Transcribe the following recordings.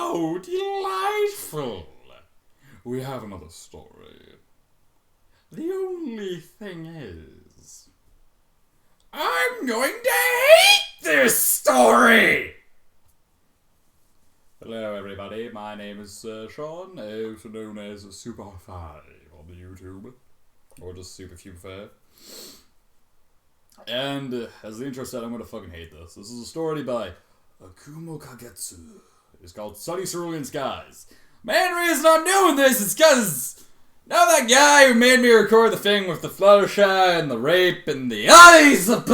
How delightful! We have another story. The only thing is, I'm going to hate this story! Hello everybody, my name is Sean, also known as Superfi on the YouTube, or just Superfufair. And as the intro said, I'm going to fucking hate this. This is a story by Akumo Kagetsu. It's called Sunny Cerulean Skies. Main reason I'm doing this is because now that guy who made me record the thing with the Fluttershy and the rape and the eyes of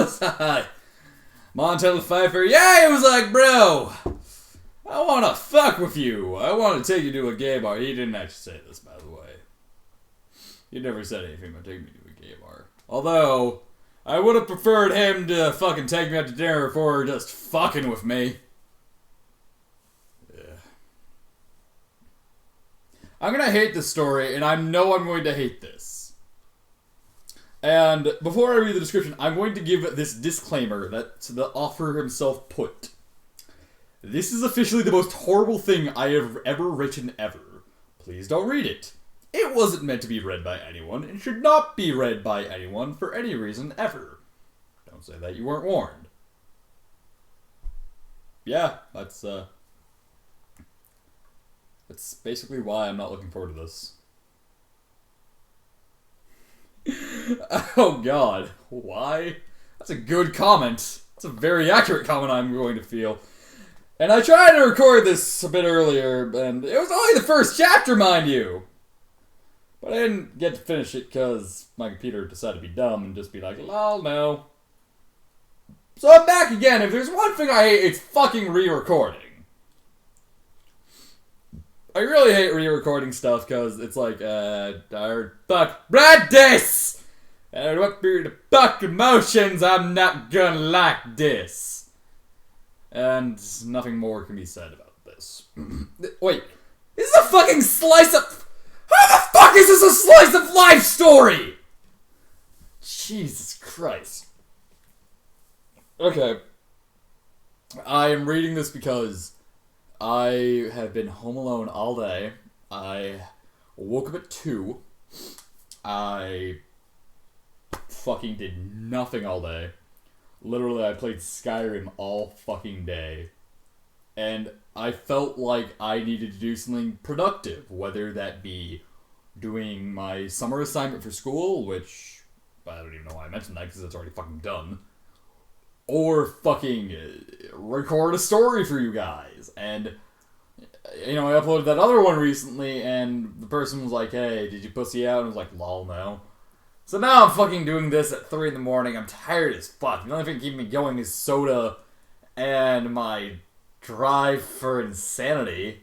Montana Pfeiffer, yeah, he was like, bro, I want to fuck with you. I want to take you to a gay bar. He didn't actually say this, by the way. He never said anything about taking me to a gay bar. Although, I would have preferred him to fucking take me out to dinner before just fucking with me. Yeah. I'm gonna hate this story, and I know I'm going to hate this. And before I read the description, I'm going to give this disclaimer that the author himself put. This is officially the most horrible thing I have ever written ever. Please don't read it. It wasn't meant to be read by anyone, and should not be read by anyone for any reason ever. Don't say that you weren't warned. Yeah, that's basically why I'm not looking forward to this. Oh god, why? That's a good comment. That's a very accurate comment I'm going to feel. And I tried to record this a bit earlier, and it was only the first chapter, mind you! But I didn't get to finish it because my computer decided to be dumb and just be like, lol, no. So I'm back again. If there's one thing I hate, it's fucking re-recording. I really hate re-recording stuff because it's like, fuck, read this! And what through the fuck emotions, I'm not gonna like this. And nothing more can be said about this. Wait, this is a fucking slice of... How the fuck is this a slice of life story? Jesus Christ. Okay. I am reading this because I have been home alone all day. I woke up at 2. I fucking did nothing all day. Literally, I played Skyrim all fucking day. And I felt like I needed to do something productive, whether that be doing my summer assignment for school, which I don't even know why I mentioned that because it's already fucking done, or fucking record a story for you guys. And, you know, I uploaded that other one recently, and the person was like, hey, did you pussy out? And I was like, lol, no. So now I'm fucking doing this at 3 in the morning. I'm tired as fuck. The only thing keeping me going is soda and my drive for insanity.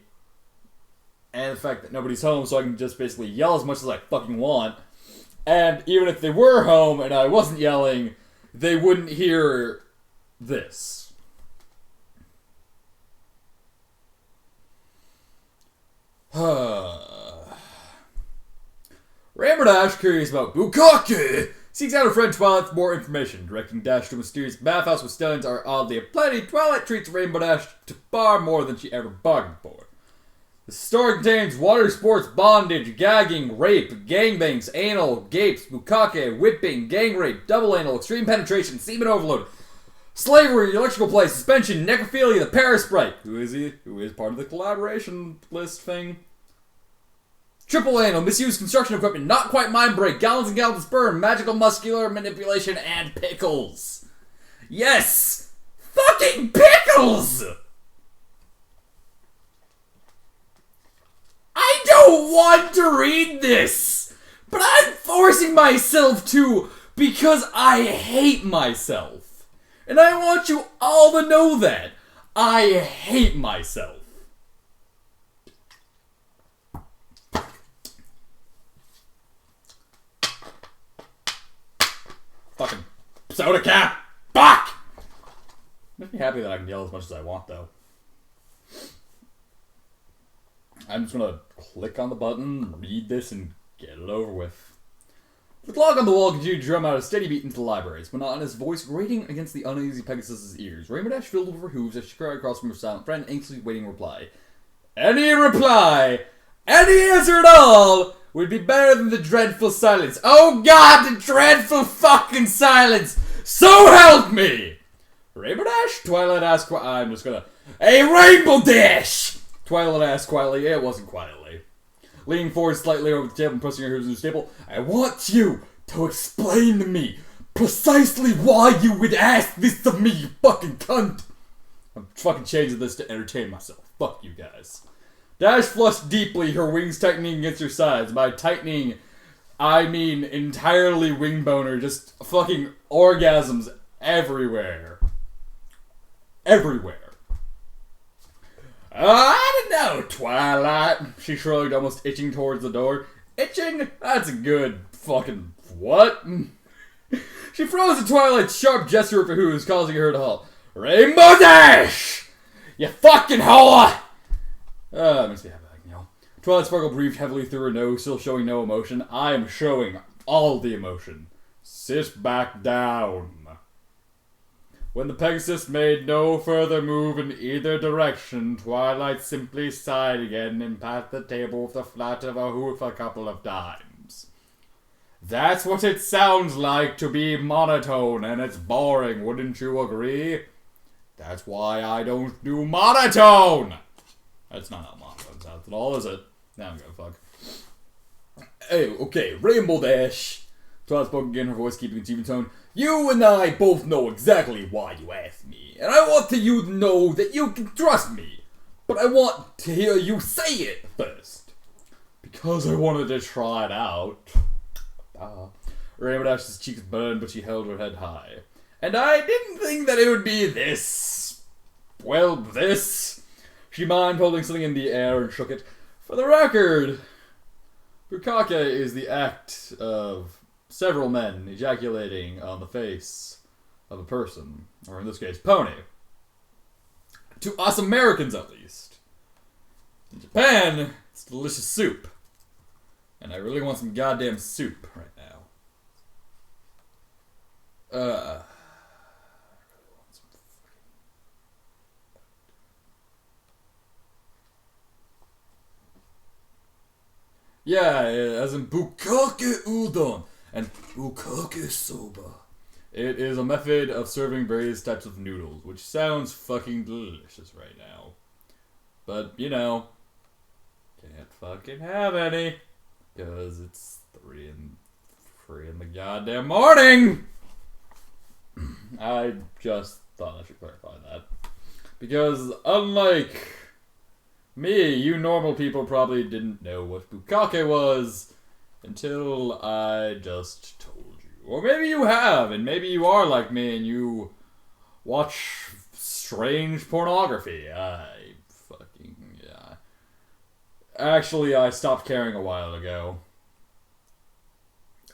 And the fact that nobody's home, so I can just basically yell as much as I fucking want. And even if they were home and I wasn't yelling, they wouldn't hear this. Rainbow Dash, curious about Bukake, seeks out her friend Twilight for more information. Directing Dash to a mysterious bathhouse with stallions are oddly aplenty. Twilight treats Rainbow Dash to far more than she ever bargained for. The story contains water sports, bondage, gagging, rape, gangbangs, anal, gapes, bukake, whipping, gang rape, double anal, extreme penetration, semen overload, slavery, electrical play, suspension, necrophilia, the Parasprite. Who is he? Who is part of the collaboration list thing? Triple anal, misused construction equipment, not quite mind break, gallons and gallons of sperm, magical muscular manipulation, and pickles. Yes! Fucking pickles! I don't want to read this, but I'm forcing myself to because I hate myself. And I want you all to know that. I hate myself. Fucking soda cap! Fuck! Makes me happy that I can yell as much as I want, though. I'm just gonna click on the button, read this, and get it over with. The clock on the wall continued to drum out a steady beat into the library, its monotonous voice grating against the uneasy Pegasus's ears. Rainbow Dash filled with her hooves as she cried across from her silent friend, anxiously waiting reply. Any reply, any answer at all, would be better than the dreadful silence. Oh God, the dreadful fucking silence! So help me! Rainbow Dash? Twilight asked I'm just gonna... A Rainbow Dash! Twilight asked quietly. It wasn't quietly. Leaning forward slightly over the table and pressing her hooves into the table. I want you to explain to me precisely why you would ask this of me, you fucking cunt! I'm fucking changing this to entertain myself. Fuck you guys. Dash flushed deeply, her wings tightening against her sides. By tightening, I mean entirely wing boner, just fucking orgasms everywhere. Everywhere. I don't know, Twilight. She shrugged, almost itching towards the door. Itching? That's a good fucking what? She froze at Twilight's sharp gesture for who's causing her to halt. Rainbow Dash! You fucking whore! Makes me happy, you know. Twilight Sparkle breathed heavily through her nose, still showing no emotion. I am showing all the emotion. Sit back down. When the Pegasus made no further move in either direction, Twilight simply sighed again and patted the table with the flat of a hoof a couple of times. That's what it sounds like to be monotone, and it's boring, wouldn't you agree? That's why I don't do monotone! That's not how monotone sounds at all, is it? Now I'm gonna fuck. Hey, okay, Rainbow Dash. Twilight spoke again, her voice keeping its even tone. You and I both know exactly why you asked me, and I want you to know that you can trust me. But I want to hear you say it first. Because I wanted to try it out. Rainbow Dash's cheeks burned, but she held her head high. And I didn't think that it would be this. Well, this. She mimed holding something in the air and shook it. For the record, Bukake is the act of several men ejaculating on the face of a person, or in this case, pony. To us Americans, at least. In Japan, it's delicious soup. And I really want some goddamn soup right now. Yeah, as in Bukake udon and Bukake soba. It is a method of serving various types of noodles, which sounds fucking delicious right now. But, you know, can't fucking have any, because it's 3 in the goddamn morning! I just thought I should clarify that. Because, unlike me, you normal people probably didn't know what Bukake was until I just told you. Or maybe you have, and maybe you are like me and you watch strange pornography. Yeah. Actually, I stopped caring a while ago.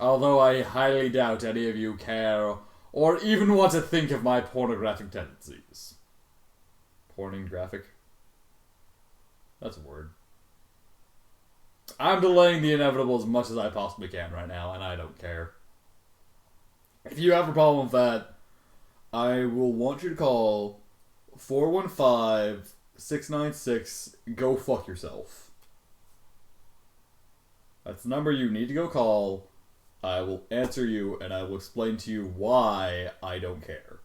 Although I highly doubt any of you care or even want to think of my pornographic tendencies. Pornographic? That's a word. I'm delaying the inevitable as much as I possibly can right now, and I don't care. If you have a problem with that, I will want you to call 415-696 go fuck yourself. That's the number you need to go call. I will answer you, and I will explain to you why I don't care.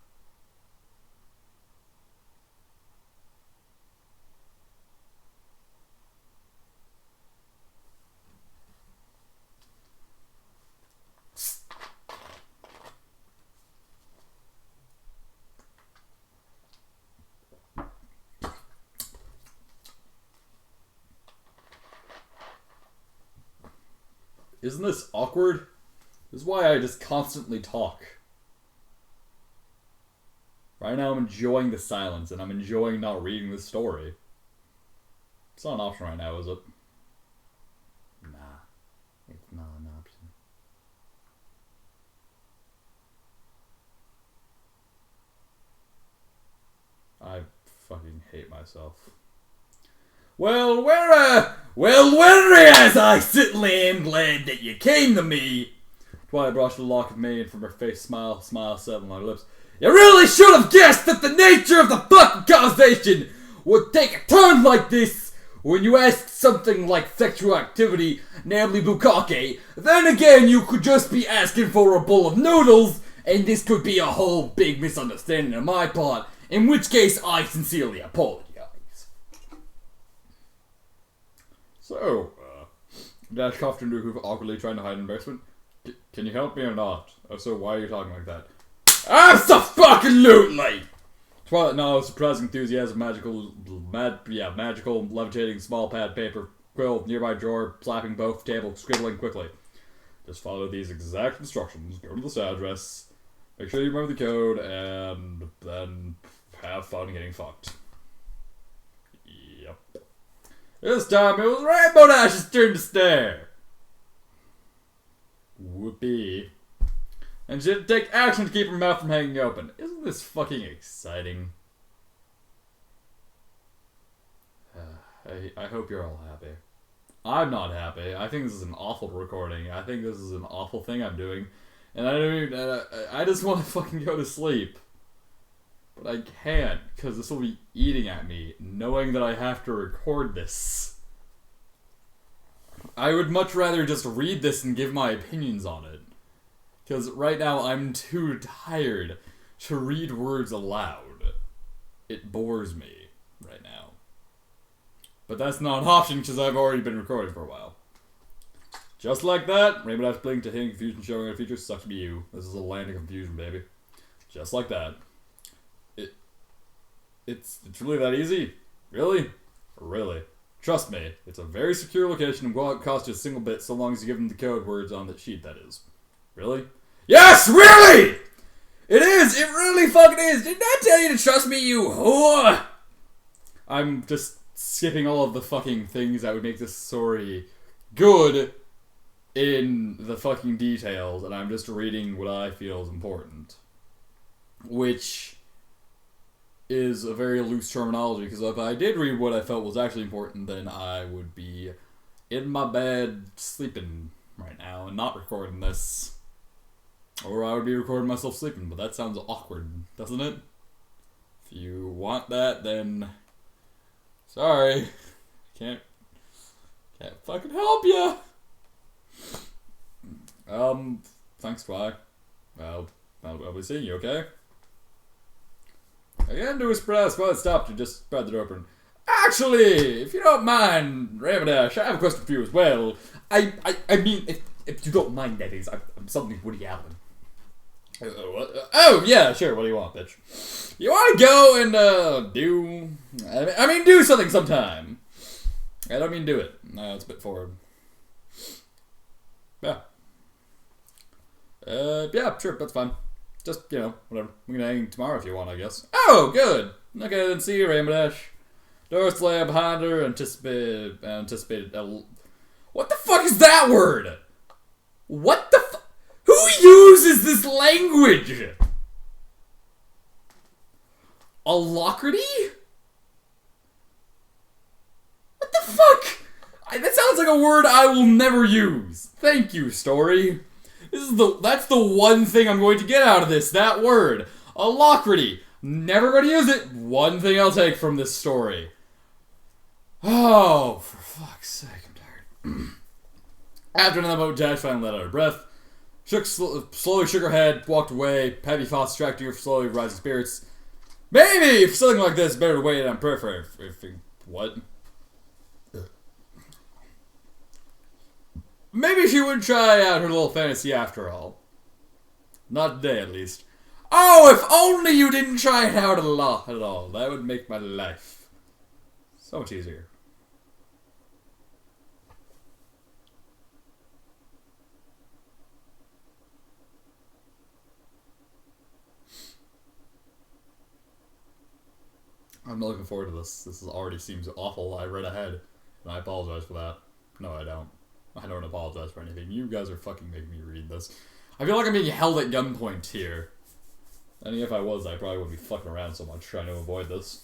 Isn't this awkward? This is why I just constantly talk. Right now I'm enjoying the silence, and I'm enjoying not reading the story. It's not an option right now, is it? Nah. It's not an option. I fucking hate myself. Well, whereas I certainly am glad that you came to me. Twilight brushed a lock of mane from her face, smile set on her lips. You really should have guessed that the nature of the fucking conversation would take a turn like this When you ask something like sexual activity, namely bukkake, then again you could just be asking for a bowl of noodles, and this could be a whole big misunderstanding on my part, in which case I sincerely apologize. So, Dash coughed into a hoof, awkwardly trying to hide embarrassment. Can you help me or not? Oh, so why are you talking like that? Abso-fucking-lutely! Twilight nodded, surprising enthusiasm, magical levitating small pad paper, quill, nearby drawer, slapping both table, scribbling quickly. Just follow these exact instructions, go to this address, make sure you remember the code, and then have fun getting fucked. Yep. This time it was Rainbow Dash's turn to stare. Whoopee. And she had to take action to keep her mouth from hanging open. Isn't this fucking exciting? I hope you're all happy. I'm not happy. I think this is an awful recording. I think this is an awful thing I'm doing. And I just want to fucking go to sleep. But I can't, because this will be eating at me, knowing that I have to record this. I would much rather just read this and give my opinions on it. Because right now I'm too tired to read words aloud. It bores me right now. But that's not an option because I've already been recording for a while. Just like that, Rainbow Dash blinked to hidden confusion showing our features. Sucks to be you. This is a land of confusion, baby. Just like that. It's really that easy? Really? Really? Trust me, it's a very secure location and won't cost you a single bit so long as you give them the code words on the sheet, that is. Really? Yes, really! It is! It really fucking is! Didn't I tell you to trust me, you whore? I'm just skipping all of the fucking things that would make this story good in the fucking details, and I'm just reading what I feel is important. Which is a very loose terminology, because if I did read what I felt was actually important, then I would be in my bed sleeping right now and not recording this. Or I would be recording myself sleeping, but that sounds awkward, doesn't it? If you want that, then sorry. Can't fucking help ya. Thanks, Twy. Well, I'll be seeing you, okay? Again, to his press, but it stopped and just spread the door open. Actually, if you don't mind, Rainbow Dash, I have a question for you as well. I mean, if you don't mind, that is, I'm suddenly Woody Allen. Oh, yeah, sure, what do you want, bitch? You want to go and, do something sometime. I don't mean do it. No, it's a bit forward. Yeah. Yeah, sure, that's fine. Just, whatever. We can hang tomorrow if you want, I guess. Oh, good! Okay, then see you, Rainbow Dash. Doris lay behind her, anticipated, what the fuck is that word? What the fuck? Who uses this language? Alacrity? What the fuck? That sounds like a word I will never use. Thank you, story. That's the one thing I'm going to get out of this, that word. Alacrity. Never going to use it. One thing I'll take from this story. Oh, for fuck's sake, I'm tired. After another moment, Dash finally let out her breath. Slowly shook her head, walked away, heavy thoughts distracting her slowly rising spirits. Maybe, if something like this, better to wait on prayer for what? Maybe she would try out her little fantasy after all. Not today, at least. Oh, if only you didn't try it out at all. That would make my life so much easier. I'm not looking forward to this. This already seems awful. I read ahead, and I apologize for that. No, I don't. I don't apologize for anything. You guys are fucking making me read this. I feel like I'm being held at gunpoint here. And if I was, I probably wouldn't be fucking around so much trying to avoid this.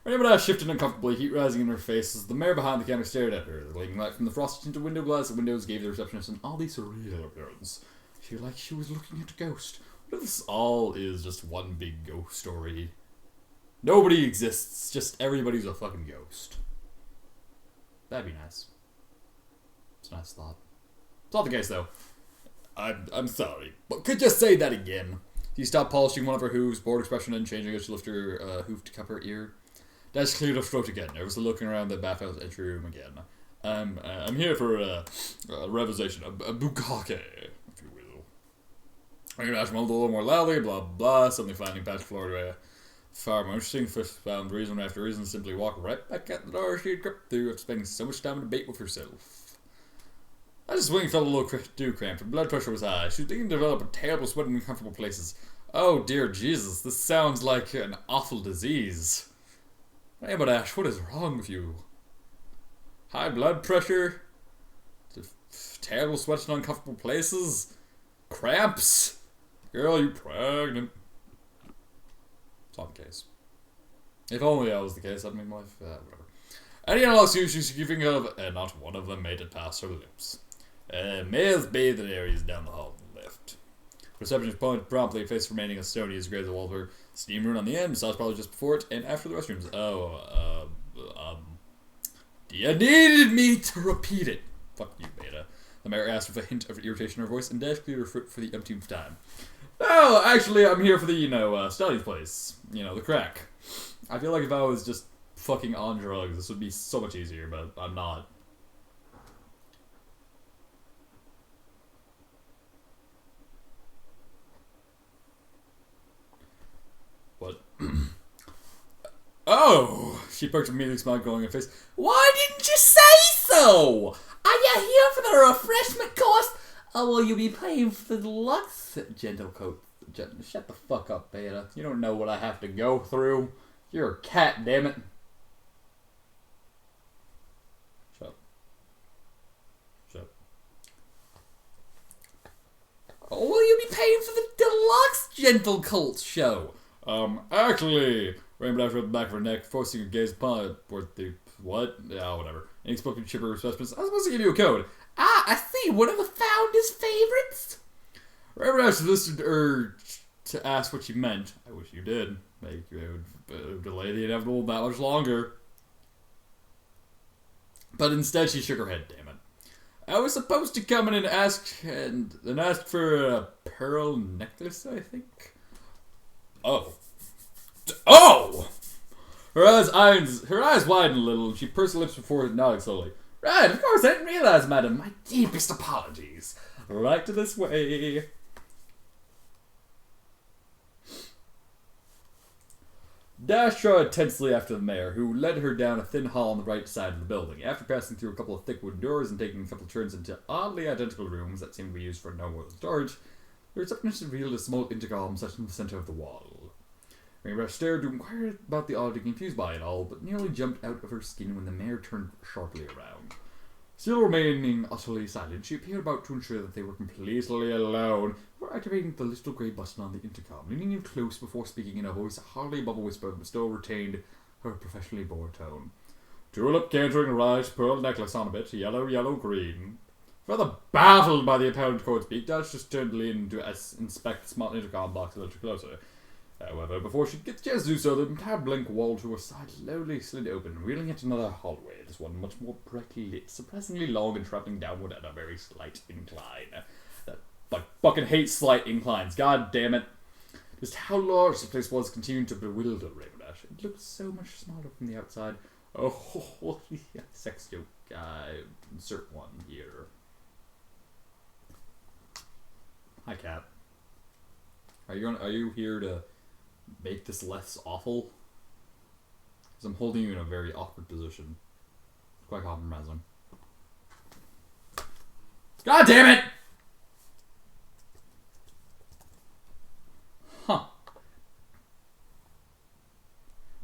Rainbow Dash shifted uncomfortably, heat rising in her face as the mare behind the counter stared at her. The gleaming light from the frosted tinted window glass at windows gave the receptionist an oddly surreal appearance. She felt like she was looking at a ghost. What if this all is just one big ghost story? Nobody exists, just everybody's a fucking ghost. That'd be nice. It's a nice thought. It's not the case, though. I'm sorry, but could you say that again? She stopped polishing one of her hooves, bored expression and changing as she lifted her hoof to cup her ear. Dash cleared her throat again, nervously looking around the bathhouse entry room again. I'm here for a revisation, a bukkake, if you will. I'm gonna ask him a little more loudly, blah blah, suddenly finding past Florida far more interesting. First found reason after reason, simply walk right back at the door she had crept through after spending so much time in debate with herself. I just wing felt a little cramped. Her blood pressure was high. She was beginning to develop a terrible sweat in uncomfortable places. Oh dear Jesus, this sounds like an awful disease. Hey, but Ash, what is wrong with you? High blood pressure? Terrible sweats in uncomfortable places? Cramps? Girl, you pregnant? It's not the case. If only that was the case, I'd make my life, whatever. Anyone else you should be thinking of, and not one of them made it past her lips. Males bathing areas down the hall to the left. Receptionist pointed promptly, face remaining as stony as gray as the wall of her steam room on the end, massage probably just before it, and after the restrooms. You needed me to repeat it. Fuck you, Beta. The mayor asked with a hint of irritation in her voice, and Dash cleared her foot for the umpteenth time. No, actually, I'm here for the, study place. The crack. I feel like if I was just fucking on drugs, this would be so much easier, but I'm not. What? Oh! She perked immediately, smile going in her face. Why didn't you say so? Are you here for the refreshment course? Or will you be paying for the deluxe gentle coat? Shut the fuck up, Beta. You don't know what I have to go through. You're a cat, damn it. Shut up. Shut up. Or will you be paying for the deluxe gentle coat show? Actually, Rainbow Dash rubbed the back of her neck, forcing her gaze upon it. What? Yeah, whatever. Any spoken chipper receptionist. I was supposed to give you a code. Ah, I see. One of the founder's favorites? Rainbow Dash listened to her to ask what she meant. I wish you did. It would delay the inevitable that much longer. But instead, she shook her head. Damn it. I was supposed to come in and ask for a pearl necklace, I think. Oh. Oh! Her eyes widened a little, and she pursed her lips before nodding slowly. Right, of course, I didn't realize, madam. My deepest apologies. Right to this way. Dash trotted tensely after the mayor, who led her down a thin hall on the right side of the building. After passing through a couple of thick wooden doors and taking a couple of turns into oddly identical rooms that seemed to be used for no more than storage, the receptionist revealed a small intercom set in the center of the wall. Rainbow stared to inquire about the oddity, confused by it all, but nearly jumped out of her skin when the mayor turned sharply around. Still remaining utterly silent, she appeared about to ensure that they were completely alone before activating the little grey button on the intercom, leaning in close before speaking in a voice hardly above a whisper but still retained her professionally bored tone. Tulip cantering right, pearl necklace on a bit, yellow, yellow, green. Further baffled by the apparent cold speak, Dash just turned to lean to inspect the small intercom box a little closer. However, before she gets a chance to do so, the entire blank wall to her side slowly slid open, revealing yet another hallway, this one much more brightly lit, surprisingly long and traveling downward at a very slight incline. I fucking hate slight inclines, god damn it. Just how large the place was continued to bewilder Rainbow Dash. It looked so much smaller from the outside. Oh, yeah, sex joke. Insert one here. Hi, Cat. Are you here to make this less awful? Because I'm holding you in a very awkward position. It's quite compromising. God damn it! Huh.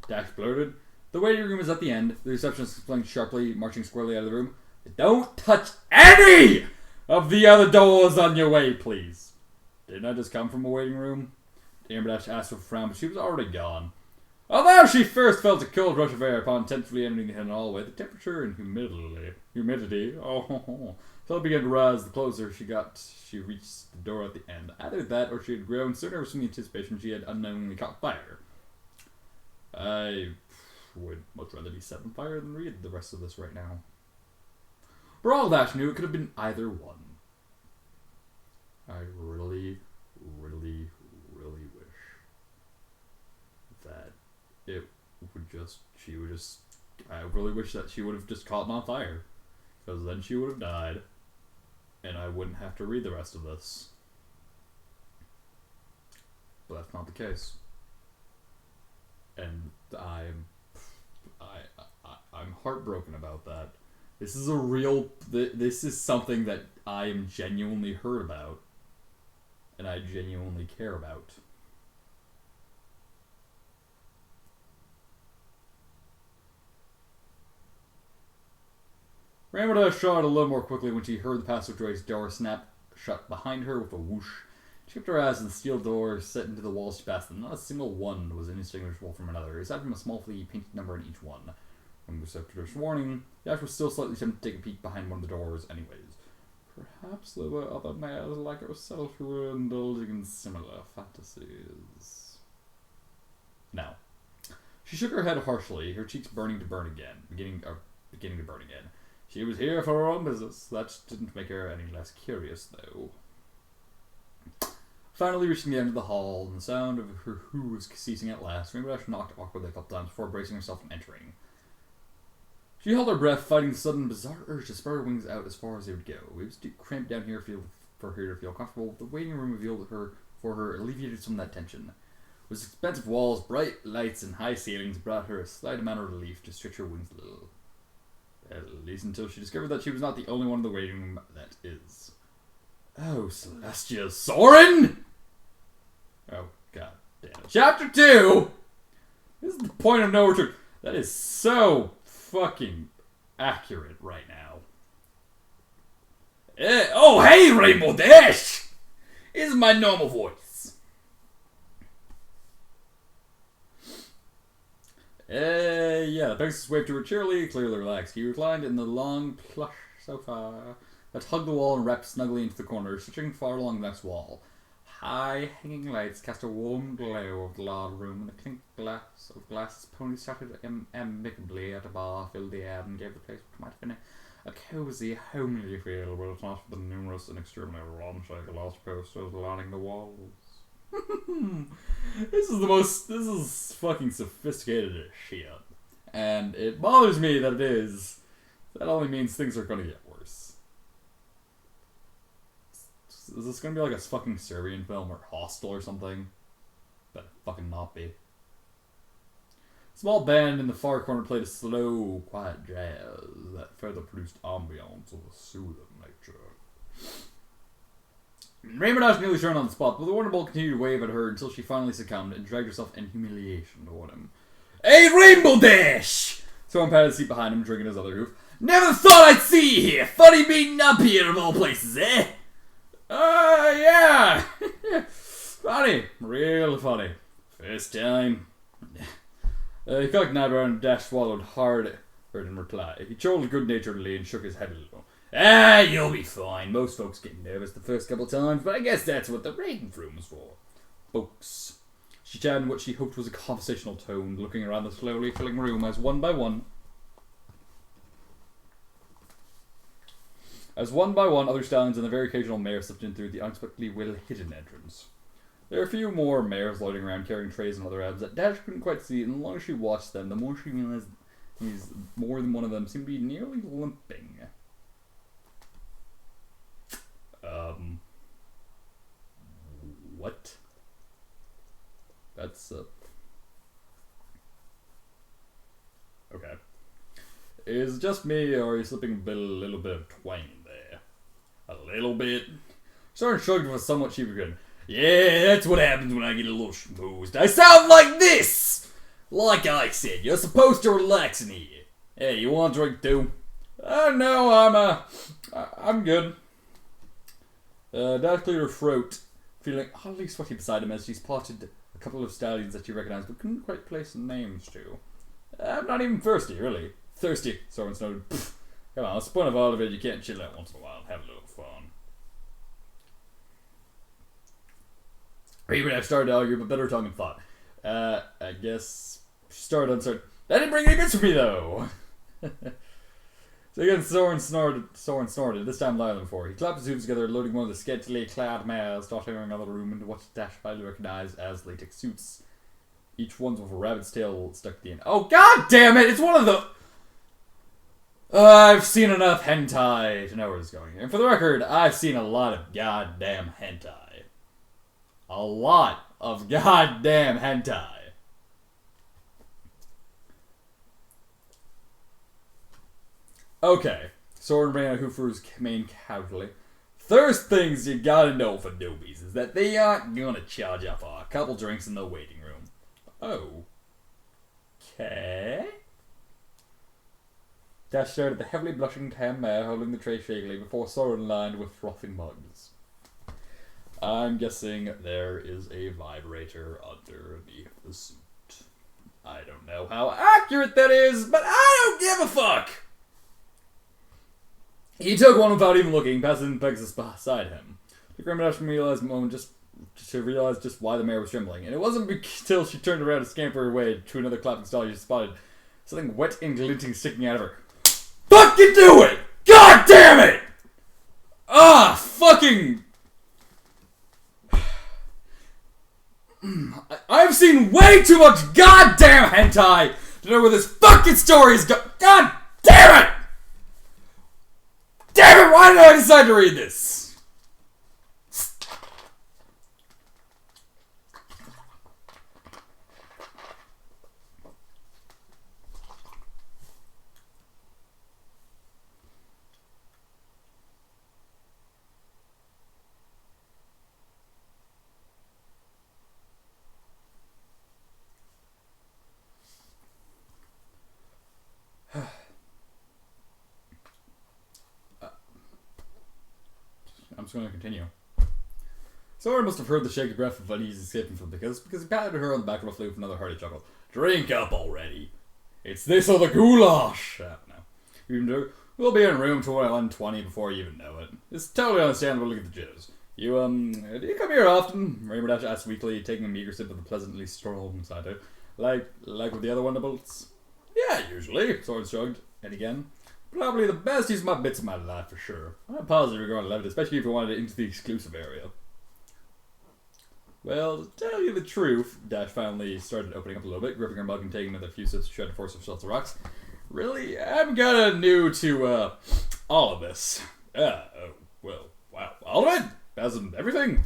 Dash blurted. The waiting room is at the end. The receptionist explained sharply, marching squarely out of the room. Don't touch any of the other doors on your way, please. Didn't I just come from a waiting room? Rainbow Dash asked with a frown, but she was already gone. Although she first felt a cold rush of air upon tentatively entering the hidden hallway, the temperature and humidity, so began to rise the closer she reached the door at the end. Either that, or she had grown so nervous from the anticipation she had unknowingly caught fire. I would much rather be set on fire than read the rest of this right now. For all Dash knew, it could have been either one. I really, really, really wish that it would just, I really wish that she would have just caught on fire. Because then she would have died, and I wouldn't have to read the rest of this. But that's not the case. And I'm heartbroken about that. This is a real, this is something that I am genuinely hurt about. And I genuinely care about. Rainbow Dash shot a little more quickly when she heard the passageway's door snap shut behind her with a whoosh. She kept her eyes on the steel door set into the walls she passed them. Not a single one was indistinguishable from another, aside from a small painted number in each one. When receptor's warning, Dash was still slightly tempted to take a peek behind one of the doors anyways. Perhaps there were other males like herself who were indulging in similar fantasies. Now, she shook her head harshly, her cheeks beginning to burn again. She was here for her own business. That didn't make her any less curious, though. Finally reaching the end of the hall, and the sound of her hooves ceasing at last, Rainbow Dash knocked awkwardly a couple times before bracing herself and entering. She held her breath, fighting the sudden bizarre urge to spread her wings out as far as they would go. It was cramped down here for her to feel comfortable. The waiting room revealed for her alleviated some of that tension. With expensive walls, bright lights, and high ceilings brought her a slight amount of relief to stretch her wings a little. At least until she discovered that she was not the only one in the waiting room that is. Oh, Celestia Soren! Oh, god damn it. Chapter 2! This is the point of no return. That is so fucking accurate right now. Oh, hey, Rainbow Dash! This is my normal voice. Yeah, the Pegasus waved to her cheerily, clearly relaxed. He reclined in the long, plush sofa that hugged the wall and wrapped snugly into the corner, stretching far along the next wall. High hanging lights cast a warm glow over the large room, and the clink of glass as ponies started amicably at a bar filled the air and gave the place what might have been a cozy, homely feel, were it not for the numerous and extremely ramshackle glass posters lining the walls. This is fucking sophisticated as shit. And it bothers me that it is. That only means things are gonna get worse. Is this gonna be like a fucking Serbian film or Hostel or something? Better fucking not be. A small band in the far corner played a slow, quiet jazz that further produced ambiance of a soothing nature. Rainbow Dash nearly turned on the spot, but the Wonder Ball continued to wave at her until she finally succumbed and dragged herself in humiliation toward him. Hey, Rainbow Dash! Someone patted the seat behind him, drinking his other hoof. Never thought I'd see you here! Funny meeting up here of all places, eh? Yeah! Funny. Real funny. First time. He cocked an eyebrow and Dash swallowed hard in reply. He chuckled good-naturedly and shook his head a little. You'll be fine. Most folks get nervous the first couple times, but I guess that's what the rating room's for. Folks. She chatted in what she hoped was a conversational tone, looking around the slowly filling room as one by one, other stallions and the very occasional mare slipped in through the unexpectedly well-hidden entrance. There were a few more mares loitering around carrying trays and other items that Dash couldn't quite see, and the longer she watched them, the more she realized more than one of them seemed to be nearly limping. What? That's, okay. Is it just me, or are you slipping a little bit of twang there? A little bit? Soren shrugged with a somewhat sheepish grin. Yeah, that's what happens when I get a little schmoozed. I sound like this! Like I said, you're supposed to relax in here. Hey, you want a drink too? No, I'm good. Dash cleared her throat, feeling oddly sweaty beside him as she spotted a couple of stallions that she recognized but couldn't quite place names to. I'm not even thirsty, really. Thirsty, Soren snorted. Come on, what's the point of all of it? You can't chill out once in a while and have a little fun. Rainbow Dash started to argue, but better tongue and thought. I guess she started uncertain. That didn't bring any bits for me, though. So again, Soren snorted, this time louder than before. He clapped his hooves together, loading one of the scantily clad mares, dotting another room into what Dash finally recognized as latex suits. Each one's with a rabbit's tail stuck at the end. Oh, god damn it! It's one of the... I've seen enough hentai to know where it's going. And for the record, I've seen a lot of goddamn hentai. A lot of goddamn hentai. Okay, Soren ran out Hoofer's mane casually. First things you gotta know for newbies is that they aren't gonna charge up for a couple drinks in the waiting room. Oh. Okay. Dash stared at the heavily blushing tan mare holding the tray shakily before Soren lined with frothing mugs. I'm guessing there is a vibrator underneath the suit. I don't know how accurate that is, but I don't give a fuck! He took one without even looking, passing Pegasus beside him. The Grimdash realized just why the mare was trembling, and it wasn't until she turned around to scamper away to another clapping stall she spotted something wet and glinting sticking out of her. Fucking do it! God damn it! Ah, fucking... I've seen way too much goddamn hentai to know where this fucking story is going. God damn it! Damn it, why did I decide to read this? I'm just going to continue. Soren must have heard the shaky breath of unease escaping from because he patted her on the back roughly with another hearty chuckle. Drink up already. It's this or the goulash. No. We'll be in room 120 before you even know it. It's totally understandable to look at the jitters. Do you come here often? Rainbow Dash asked weakly, taking a meager sip of the pleasantly strong cider. Like with the other Wonderbolts? Yeah, usually. Soren shrugged. And again. Probably the best use of my bits of my life, for sure. I'm positive you're going to love it, especially if you wanted it into the exclusive area. Well, to tell you the truth, Dash finally started opening up a little bit, gripping her mug and taking another few sips to try to force herself to rocks. Really, I'm kinda new to, all of this. Oh, well, wow. All of it? As in everything?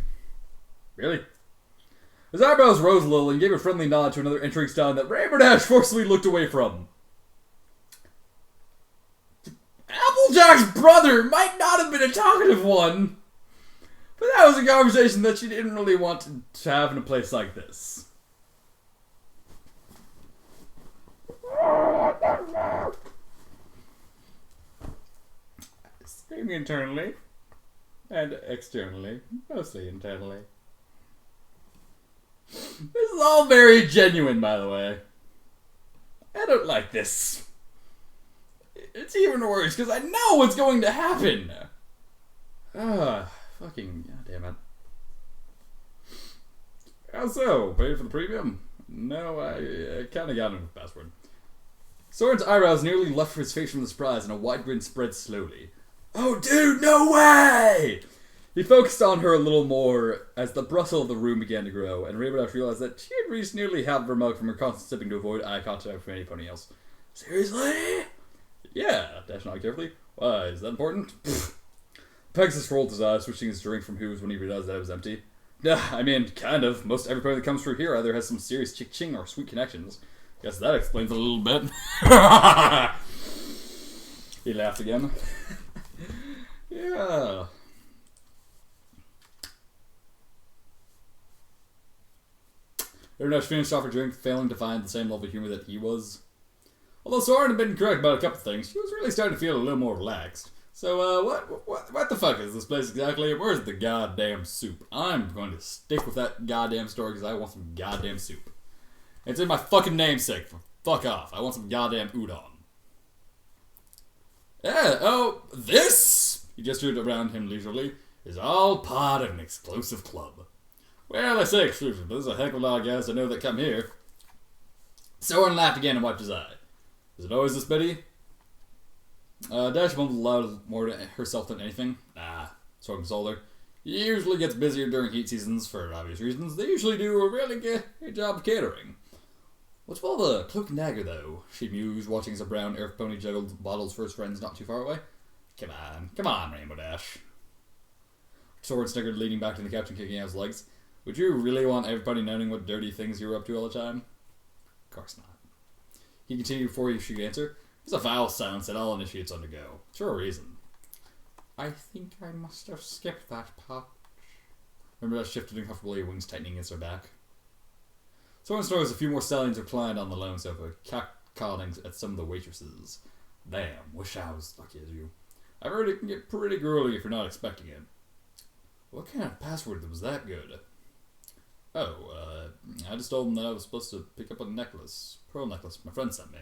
Really? His eyebrows rose a little and gave a friendly nod to another entering style that Rainbow Dash forcibly looked away from. Applejack's brother might not have been a talkative one, but that was a conversation that she didn't really want to have in a place like this. Screaming internally and externally, mostly internally. This is all very genuine, by the way. I don't like this. It's even worse, because I know what's going to happen! Fucking goddamn it. How so? Paid for the premium? No, I kinda got him with the password. Soren's eyebrows nearly left his face from the surprise, and a wide grin spread slowly. Oh dude, no way! He focused on her a little more as the bustle of the room began to grow, and Rainbow Dash realized that she had reached nearly half of her mug from her constant sipping to avoid eye contact from anybody else. Seriously? Yeah, Dash nodded carefully. Why, is that important? Pegasus rolled his eyes, switching his drink from hooves when he realized that it was empty. Yeah, I mean, kind of. Most everybody that comes through here either has some serious chick-ching or sweet connections. Guess that explains it a little bit. He laughed again. Yeah. Dash finished off her drink, failing to find the same level of humor that he was. Although Soren had been correct about a couple things, she was really starting to feel a little more relaxed. So, what the fuck is this place exactly? Where's the goddamn soup? I'm going to stick with that goddamn story because I want some goddamn soup. It's in my fucking namesake. Fuck off. I want some goddamn udon. Yeah, oh, this, he gestured around him leisurely, is all part of an exclusive club. Well, I say exclusive, but there's a heck of a lot of guys I know that come here. Soren laughed again and wiped his eye. Is it always this bitty? Dash mumbled loud more to herself than anything. Nah, Sorghum consoled her. He usually gets busier during heat seasons for obvious reasons. They usually do a really good job of catering. What's with all the cloak and dagger, though? She mused, watching as a brown earth pony juggled bottles for his friends not too far away. Come on, Rainbow Dash. Soren snickered, leaning back to the couch and kicking out his legs. Would you really want everybody knowing what dirty things you were up to all the time? Of course not. He continued before she could answer. There's a foul silence that all initiates undergo. For a reason. I think I must have skipped that part. Remember that shifted uncomfortably, wings tightening against her back. Someone noticed a few more stallions reclined on the lone sofa, calling at some of the waitresses. Damn, wish I was lucky as you. I heard it can get pretty girly if you're not expecting it. What kind of password was that good? Oh, I just told him that I was supposed to pick up a necklace. Pearl necklace my friend sent me.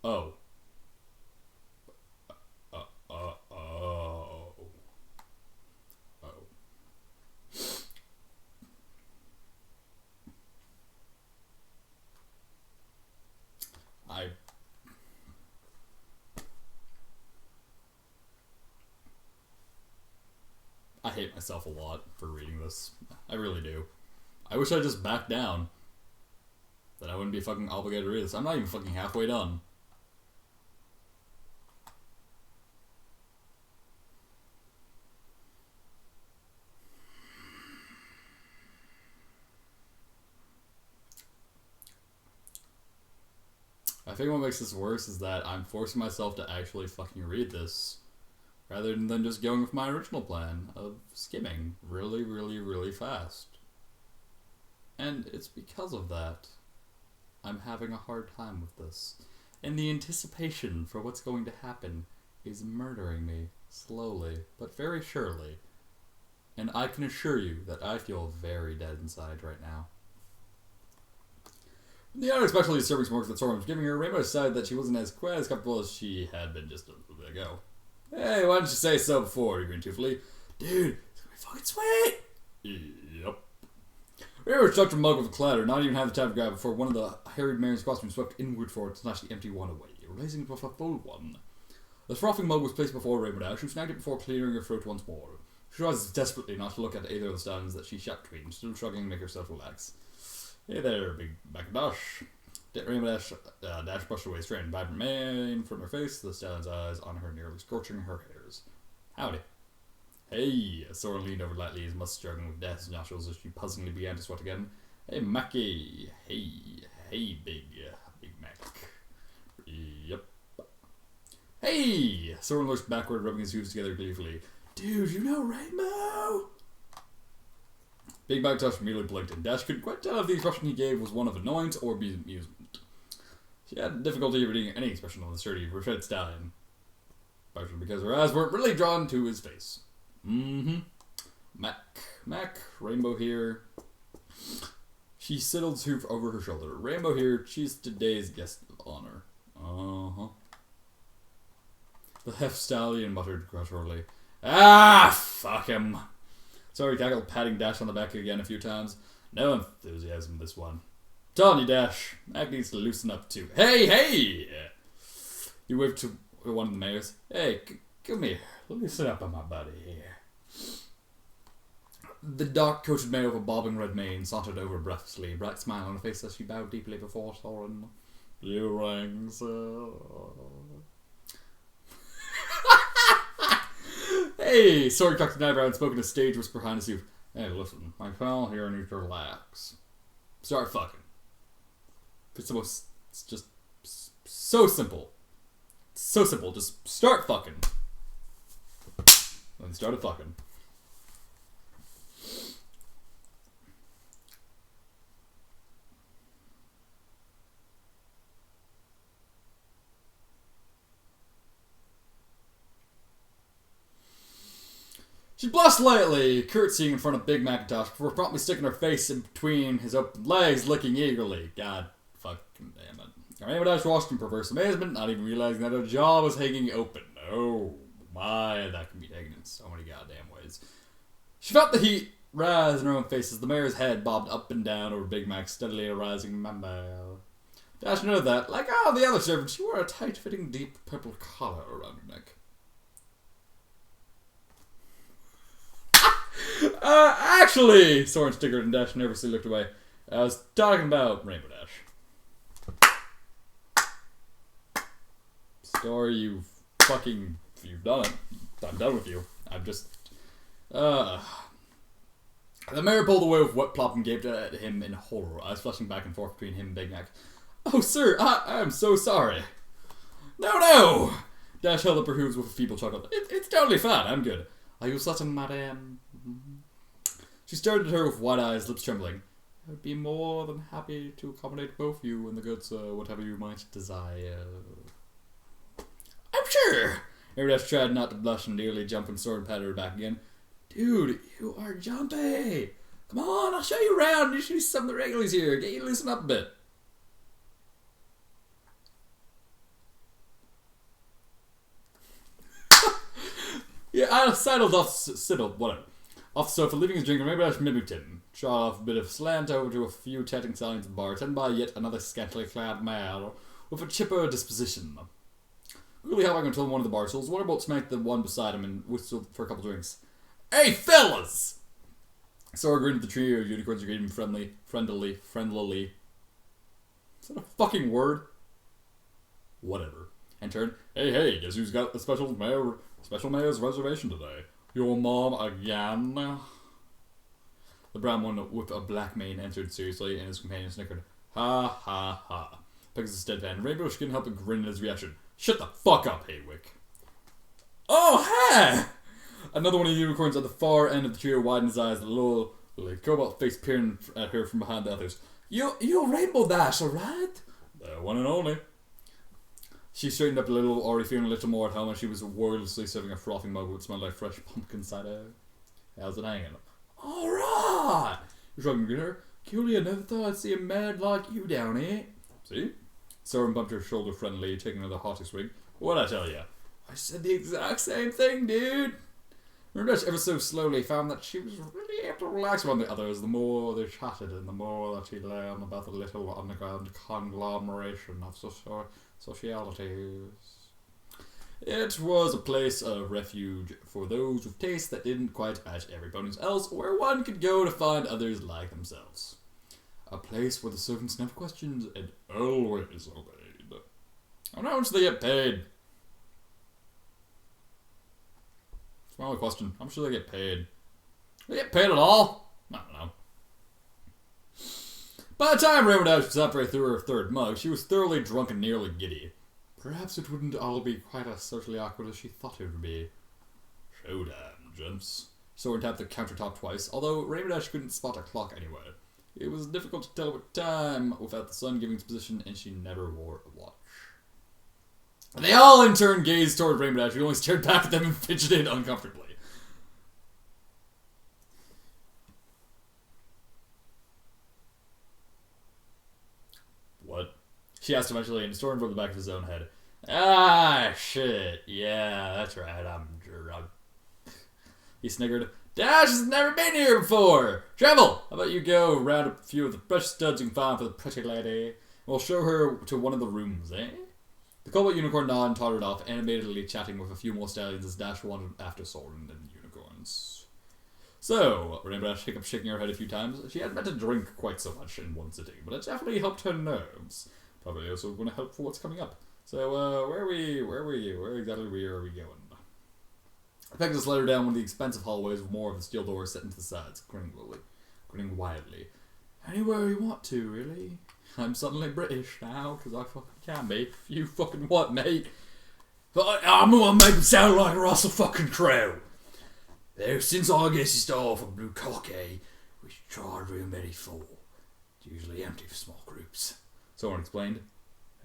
Oh. I hate myself a lot for reading this. I really do. I wish I just backed down. Then I wouldn't be fucking obligated to read this. I'm not even fucking halfway done. I think what makes this worse is that I'm forcing myself to actually fucking read this, rather than just going with my original plan of skimming really, really, really fast. And it's because of that I'm having a hard time with this. And the anticipation for what's going to happen is murdering me, slowly, but very surely. And I can assure you that I feel very dead inside right now. The unexpectedly disturbing smirk that Soren was giving her, Rainbow decided that she wasn't quite as comfortable as she had been just a little bit ago. Hey, why didn't you say so before? He grinned toothfully. Dude, it's gonna be fucking sweet! Yep. Rainbow struck the mug with a clatter, not even had the time to grab it before one of the harried mare's costumes swept inward for it to snatch the empty one away, replacing it with a full one. The frothing mug was placed before Rainbow Dash, who snagged it before clearing her throat once more. She tries desperately not to look at either of the stallions that she shot between, still struggling to make herself relax. Hey there, big Macintosh. Rainbow Dash brushed away straight and vibrant mane from her face, the stallion's eyes on her nearly scorching her hairs. Howdy. Hey, Soren leaned over lightly, his mustache struggling with Dash's nostrils as she puzzlingly began to sweat again. Hey, Mackie. Hey, big Mac. Yep. Hey! Soren lurched backward, rubbing his hooves together gleefully. Dude, you know Rainbow? Big Macintosh immediately blinked, and Dash couldn't quite tell if the expression he gave was one of annoyance or amusement. She had difficulty reading any expression on the sturdy, red stallion, partially because her eyes weren't really drawn to his face. Mac, Rainbow here. She sidled his hoof over her shoulder. Rainbow here, she's today's guest of honor. The half stallion muttered gruffly. Fuck him. Sorry, cackled, patting Dash on the back again a few times. No enthusiasm this one. Telling you, Dash, Mac needs to loosen up too. Hey! He waved to one of the mares. Hey, come here. Loosen up on my buddy here. The dark-coated mare with a bobbing red mane sauntered over breathlessly, a bright smile on her face as she bowed deeply before Soren. You rang, sir. Hey! Soren cocked an eyebrow and spoke in a stage whisper behind his youth. Hey, listen, my pal here needs to relax. Start fucking. It's just so simple. So simple. Just start fucking. Then started fucking. She blushed lightly, curtsying in front of Big Macintosh before promptly sticking her face in between his open legs, licking eagerly. God fucking damn it. Rainbow Dash watched in perverse amazement, not even realizing that her jaw was hanging open. Oh my, that can be taken in so many goddamn ways. She felt the heat rise in her own face as the mare's head bobbed up and down over Big Mac's steadily arising mammal. Dash noted that, like all the other servants, you wore a tight-fitting deep purple collar around your neck. Actually, Soren stickered and Dash nervously looked away. I was talking about Rainbow Dash. Story, you've done it. I'm done with you. I'm just, The mayor pulled away with what Plop and gaped at him in horror, eyes flashing back and forth between him and Big Mac. Oh, sir, I am so sorry. No! Dash held up her hooves with a feeble chuckle. It's totally fine, I'm good. Are you certain, madame? She stared at her with wide eyes, lips trembling. I would be more than happy to accommodate both you and the goods, whatever you might desire. I'm sure! Dash tried not to blush and nearly jump when Soren patted her back again. Dude, you are jumpy! Come on, I'll show you around. You should see some of the regulars here. Get you to loosen up a bit. Yeah, I sidled off the sofa, leaving his drink, and Rainbow Dash mimicked him. Shot off a bit of slant over to a few chatting signs at the bar, attended by yet another scantily clad man with a chipper disposition. Quickly hopping until one of the bar stools, Waterbolt smacked the one beside him and whistled for a couple drinks. Hey, fellas! Sora grinned at the trio of unicorns and greeted him friendlily. Is that a fucking word? Whatever. And turned, hey, guess who's got the special mayor's reservation today? Your mom again? The brown one with a black mane answered seriously, and his companion snickered. Ha ha ha. Pegasus deadpan. Rainbow couldn't help but grin at his reaction. Shut the fuck up, Haywick. Oh, hey! Another one of the unicorns at the far end of the trio widened his eyes, the little cobalt face peering at her from behind the others. You Rainbow Dash, alright? The one and only. She straightened up a little, already feeling a little more at home, and she was wordlessly serving a frothing mug that smelled like fresh pumpkin cider. How's it hanging? Alright! You shrugging at her. Culie, I never thought I'd see a man like you down here. See? Soren bumped her shoulder friendly, taking another haughty swig. What'd I tell you? I said the exact same thing, dude! Dash ever so slowly found that she was really able to relax around the others the more they chatted and the more that she learned about the little underground conglomeration of socialities. It was a place of refuge for those with tastes that didn't quite match everybody else, where one could go to find others like themselves. A place where the servants never questioned and always obeyed. I wonder how much they get paid. It's my only question. How much do they get paid? Do they get paid at all? I don't know. By the time Rainbow Dash was halfway through her third mug, she was thoroughly drunk and nearly giddy. Perhaps it wouldn't all be quite as socially awkward as she thought it would be. Showtime, gents. Soren tapped the countertop twice, although Rainbow Dash couldn't spot a clock anywhere. It was difficult to tell what time without the sun giving its position, and she never wore a watch. They all in turn gazed toward Rainbow Dash, who only stared back at them and fidgeted uncomfortably. What? She asked eventually, and Soren rubbed the back of his own head. Ah, shit. Yeah, that's right. I'm drunk. He sniggered. Dash has never been here before. Travel! How about you go round a few of the precious studs you can find for the pretty lady? We'll show her to one of the rooms, eh? The cobalt unicorn nodded and tottered off, animatedly chatting with a few more stallions as Dash wandered after Soren and unicorns. So, Rainbow Dash hiccuped, shaking her head a few times. She hadn't meant to drink quite so much in one sitting, but it definitely helped her nerves. Probably also going to help for what's coming up. So, where exactly are we going? Pegasus led her down one of the expensive hallways with more of the steel doors set into the sides, grinning wildly. Anywhere you want to, really. I'm suddenly British now, because I fucking can be. You fucking what, mate? But I'm gonna make him sound like Russell fucking Crowe. Since I guess you start off a blue cocky, we should try room 84. It's usually empty for small groups. Someone explained.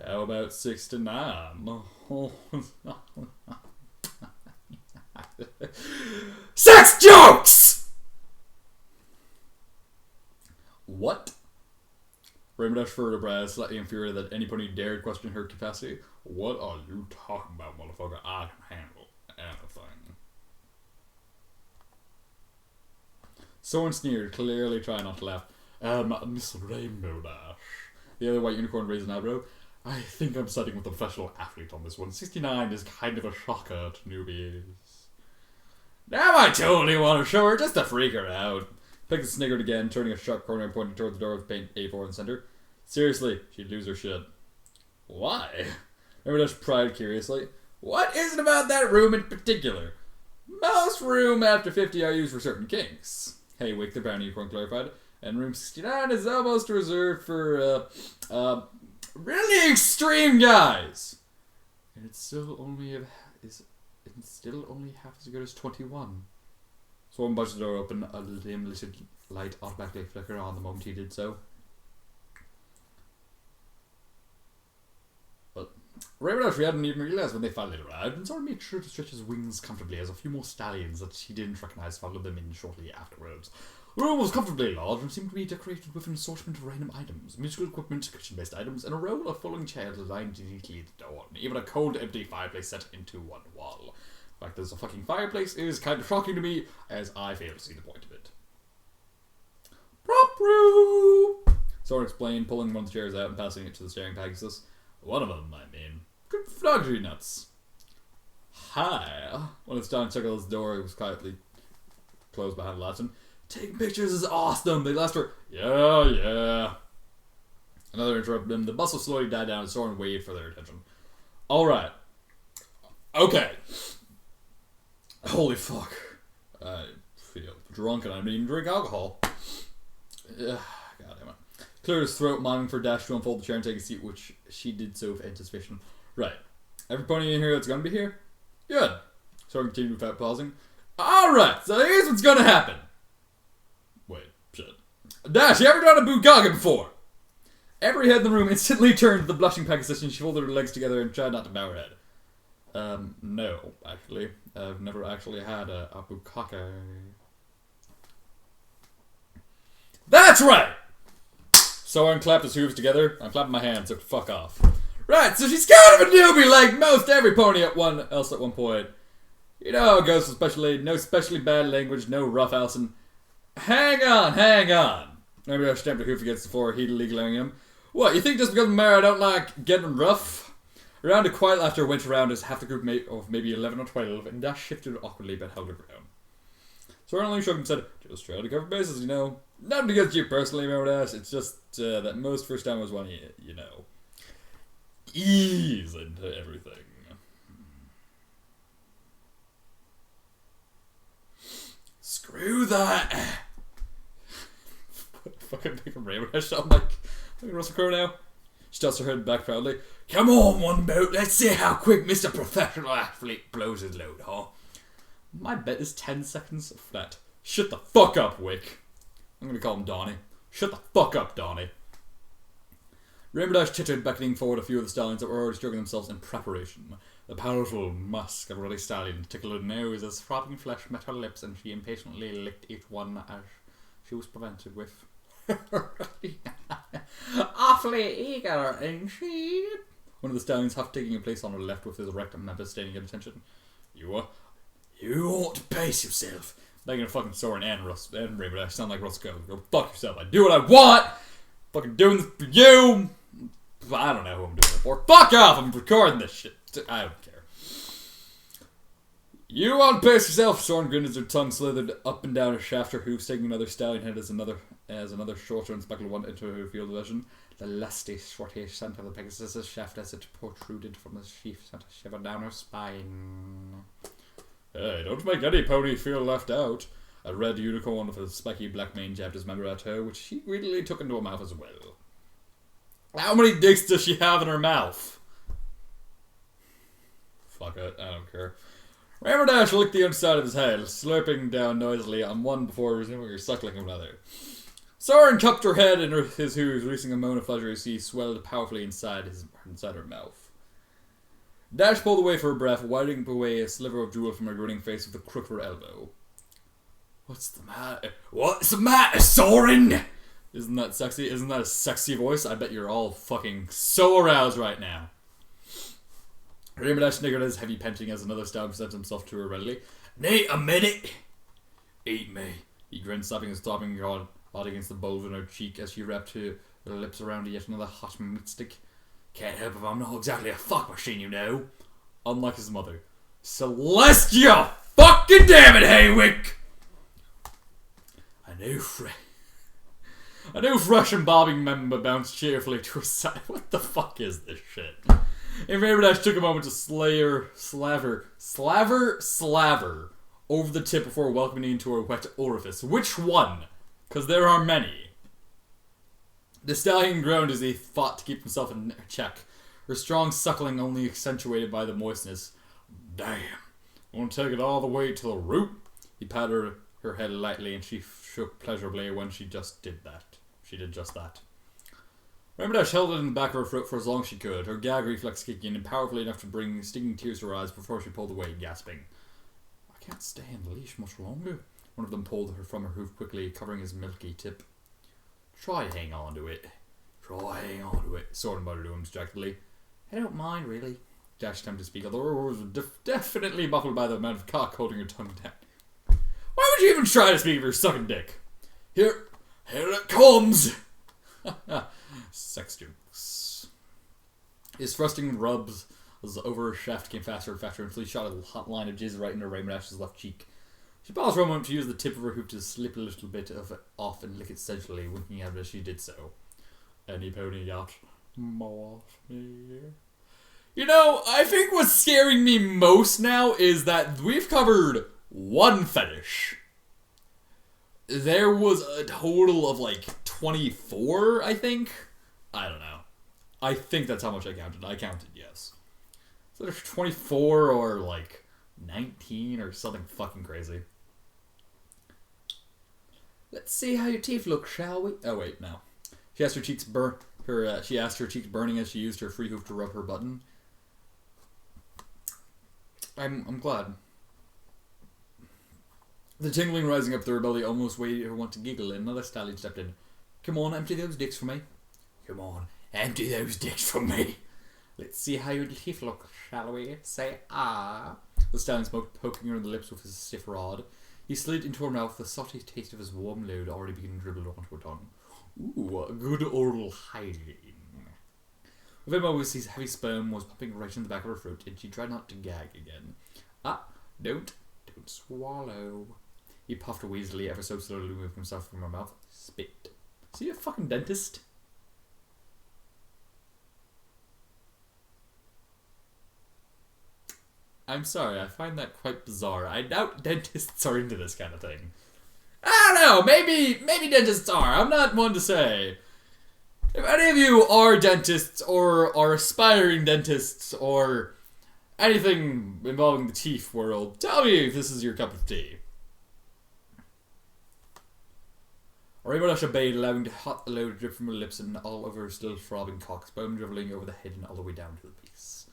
How about 6 to 9? Sex jokes! What? Rainbow Dash furrowed her brow, slightly infuriated that anybody dared question her capacity. What are you talking about, motherfucker? I can handle anything. Soren sneered, clearly trying not to laugh. Miss Rainbow Dash. The other white unicorn raised an eyebrow. I think I'm siding with the professional athlete on this one. 69 is kind of a shocker to newbies. Now I totally want to show her just to freak her out. Pegasus sniggered again, turning a sharp corner and pointing toward the door with paint A4 in the center. Seriously, she'd lose her shit. Why? Rainbow pried curiously. What is it about that room in particular? Most room after 50 are used for certain kinks. Hey, Wick, the brown unicorn clarified. And room 69 is almost reserved for, really extreme guys. And it's still only half as good as 21. Swarm budged the door open, a dim-lit light automatically flickered on the moment he did so. But Rainbow Dash hadn't even realized when they finally arrived, and Soren made sure to stretch his wings comfortably as a few more stallions that he didn't recognize followed them in shortly afterwards. The room was comfortably large and seemed to be decorated with an assortment of random items, musical equipment, kitchen-based items, and a row of folding chairs lined neatly at the door, and even a cold, empty fireplace set into one wall. The fact there's a fucking fireplace is kind of shocking to me, as I fail to see the point of it. Prop room! Soren explained, pulling one of the chairs out and passing it to the staring Pegasus. One of them, I mean. Good photography nuts. Hi. One of the stallions took out his door, was quietly closed behind the latch. Taking pictures is awesome. They last for yeah. Another interrupted him. The bustle slowly died down and Soren waved for their attention. Alright. Okay. Holy fuck. I feel drunk and I didn't even drink alcohol. God damn it. Cleared his throat, miming for Dash to unfold the chair and take a seat, which she did so with anticipation. Right. Every pony in here that's gonna be here? Good. Soren continued without pausing. Alright, so here's what's gonna happen. Wait, shit. Dash, you ever done a bukkake before? Every head in the room instantly turned to the blushing Pegasus and she folded her legs together and tried not to bow her head. No, actually. I've never actually had a bukkake. That's right! Soren clapped his hooves together. I'm clapping my hands, so fuck off. Right, so she's kind of a newbie like most every pony at one point. You know how it goes, especially no specially bad language, no rough Alison. Hang on. Maybe I stamped a hoof against the floor, heatedly glaring at him. What, you think just because I'm married I don't like getting rough? Around a quiet laughter went around as half the group of maybe 11 or 12, and Dash shifted awkwardly but held her ground. Soren only shrugged and said, just try to cover bases, you know. Not against you personally, remember Dash, it's just that most first timers want to, you know, ease into everything. Screw that! Fucking big Rainbow Dash, I'm like Russell Crowe now. She tossed her head back proudly. Come on, one boat, let's see how quick Mr. Professional Athlete blows his load, huh? My bet is 10 seconds flat. Shut the fuck up, Wick. I'm gonna call him Donnie. Shut the fuck up, Donnie. Rainbow Dash tittered, beckoning forward a few of the stallions that were already stroking themselves in preparation. The powerful musk of a ruddy stallion tickled her nose as throbbing flesh met her lips, and she impatiently licked each one as she was prevented with. Awfully eager, ain't she? One of the stallions half taking a place on her left with his erect member standing at attention. You ought to pace yourself. Making a fucking Soren and Rainbow Dash sound like Russell Crowe. Go fuck yourself. I do what I want. Fucking doing this for you. I don't know who I'm doing it for. Fuck off. I'm recording this shit. I don't care. You want to pace yourself? Soren grinned as her tongue slithered up and down her shaft, her hoofs taking another stallion head as another shorter and speckled one into her field of vision. The lusty, swarty scent of the Pegasus' shaft as it protruded from the sheath sent a shiver down her spine. Hey, don't make any pony feel left out. A red unicorn with a spiky black mane jabbed his member at her, which she greedily took into her mouth as well. How many dicks does she have in her mouth? Fuck it, I don't care. Rainbow Dash licked the inside of his head, slurping down noisily on one before resuming her suckling of another. Soren cupped her head in his hooves, releasing a moan of pleasure as he swelled powerfully inside her mouth. Dash pulled away for her breath, wiping away a sliver of drool from her grinning face with the crook of her elbow. What's the matter, Soren? Isn't that sexy? Isn't that a sexy voice? I bet you're all fucking so aroused right now. Rainbow Dash sniggered as heavy panting as another stallion presented himself to her readily. Wait a minute! Eat me. He grinned, slapping his throbbing body against the bulb in her cheek as she wrapped her lips around yet another hot meat stick. Can't help if I'm not exactly a fuck machine, you know. Unlike his mother. Celestia! Fucking damn it, Haywick! A new fresh and bobbing member bounced cheerfully to his side. What the fuck is this shit? And Rainbow took a moment to slaver over the tip before welcoming into her wet orifice. Which one? Because there are many. The stallion groaned as he fought to keep himself in check, her strong suckling only accentuated by the moistness. Damn. Want to take it all the way to the root? He patted her head lightly and she shook pleasurably when she just did that. She did just that. Rainbow held it in the back of her throat for as long as she could, her gag reflex kicking in powerfully enough to bring stinging tears to her eyes before she pulled away, gasping. I can't stay in the leash much longer. One of them pulled her from her hoof quickly, covering his milky tip. Try to hang on to it. Sort muttered to him distractedly. I don't mind, really. Dash attempted to speak, although her words were definitely muffled by the amount of cock holding her tongue down. Why would you even try to speak of your sucking dick? Here it comes! Sex jokes. His thrusting rubs over her shaft came faster and faster until he shot a hot line of jizz right into Rainbow Dash's left cheek. She paused for a moment to use the tip of her hoop to slip a little bit of it off and lick it sensually, winking at it as she did so. Any pony got more off me. You know, I think what's scaring me most now is that we've covered one fetish. There was a total of like 24, I think. I don't know. I think that's how much I counted. I counted, yes. So there's 24 or like 19 or something fucking crazy. Let's see how your teeth look, shall we? Oh wait, no. She asked her cheeks burning as she used her free hoof to rub her button. I'm glad. The tingling rising up the rebellion almost made her want to giggle, and another stallion stepped in. Come on, empty those dicks for me. Come on, empty those dicks for me. Let's see how your teeth look, shall we? Say ah. The stallion smoked, poking her in the lips with his stiff rod. He slid into her mouth, the salty taste of his warm load already beginning to dribble onto her tongue. Ooh, a good oral hygiene. Within moments, his heavy sperm was popping right in the back of her throat, and she tried not to gag again. Ah, don't swallow. He puffed wheezily, ever so slowly moving himself from her mouth. Spit. Is he a fucking dentist? I'm sorry, I find that quite bizarre. I doubt dentists are into this kind of thing. I don't know, maybe dentists are. I'm not one to say. If any of you are dentists, or are aspiring dentists, or anything involving the teeth world, tell me if this is your cup of tea. Rainbow Dash obeyed, allowing the hot load to drip from her lips and all over her still throbbing cock, sperm dribbling over the head and all the way down to the piece.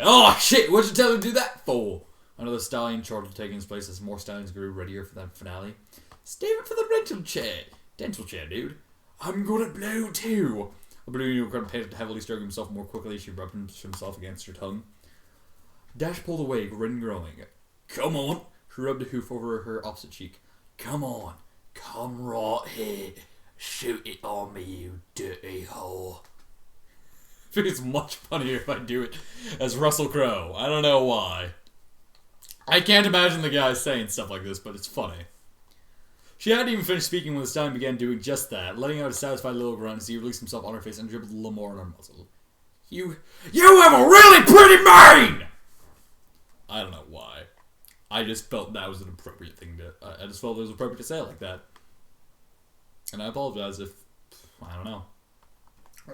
Oh shit, what'd you tell him to do that for? Another stallion shorted taking his place as more stallions grew readier for that finale. Save it for the dental chair, dude. I'm gonna blow too. A blue unicorn panted heavily, stirring himself more quickly as she rubbed himself against her tongue. Dash pulled away, grin growing. Come on. She rubbed a hoof over her opposite cheek. Come on. Come right here. Shoot it on me, you dirty whore. I think it's much funnier if I do it as Russell Crowe. I don't know why. I can't imagine the guy saying stuff like this, but it's funny. She hadn't even finished speaking when the stallion began doing just that, letting out a satisfied little grunt as he released himself on her face and dribbled a little more on her muzzle. You have a really pretty mane! I don't know why. I just felt that was an appropriate thing to... I just felt it was appropriate to say it like that. And I apologize if... I don't know.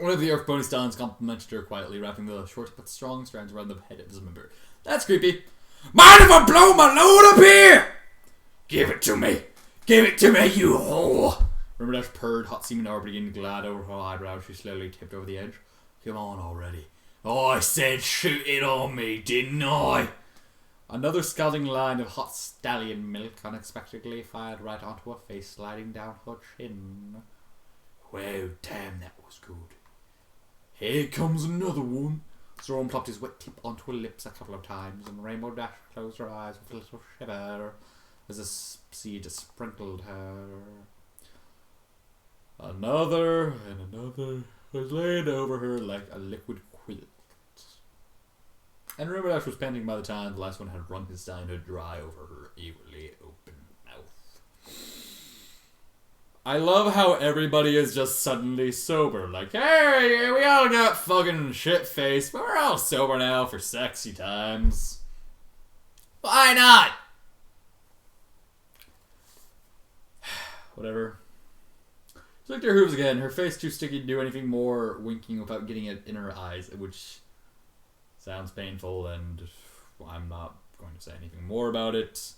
One of the Earth Pony stallions complimented her quietly, wrapping the short but strong strands around the head of his member. That's creepy. Mind if I blow my load up here? Give it to me. Give it to me, you whore. Remember that purred, hot semen already beginning to glide over her eyebrows. She slowly tipped over the edge. Come on already. Oh, I said shoot it on me, didn't I? Another scalding line of hot stallion milk unexpectedly fired right onto her face, sliding down her chin. Well, damn, that was good. Here comes another one. Storm plopped his wet tip onto her lips a couple of times, and Rainbow Dash closed her eyes with a little shiver as the seed sprinkled her. Another and another was laid over her like a liquid quilt. And Rainbow was pending by the time the last one had wrung his down to dry over her eagerly open mouth. I love how everybody is just suddenly sober. Like, hey, we all got fucking shit-faced, but we're all sober now for sexy times. Why not? Whatever. She looked at her hooves again, her face too sticky to do anything more, winking without getting it in her eyes, which sounds painful, and I'm not going to say anything more about it.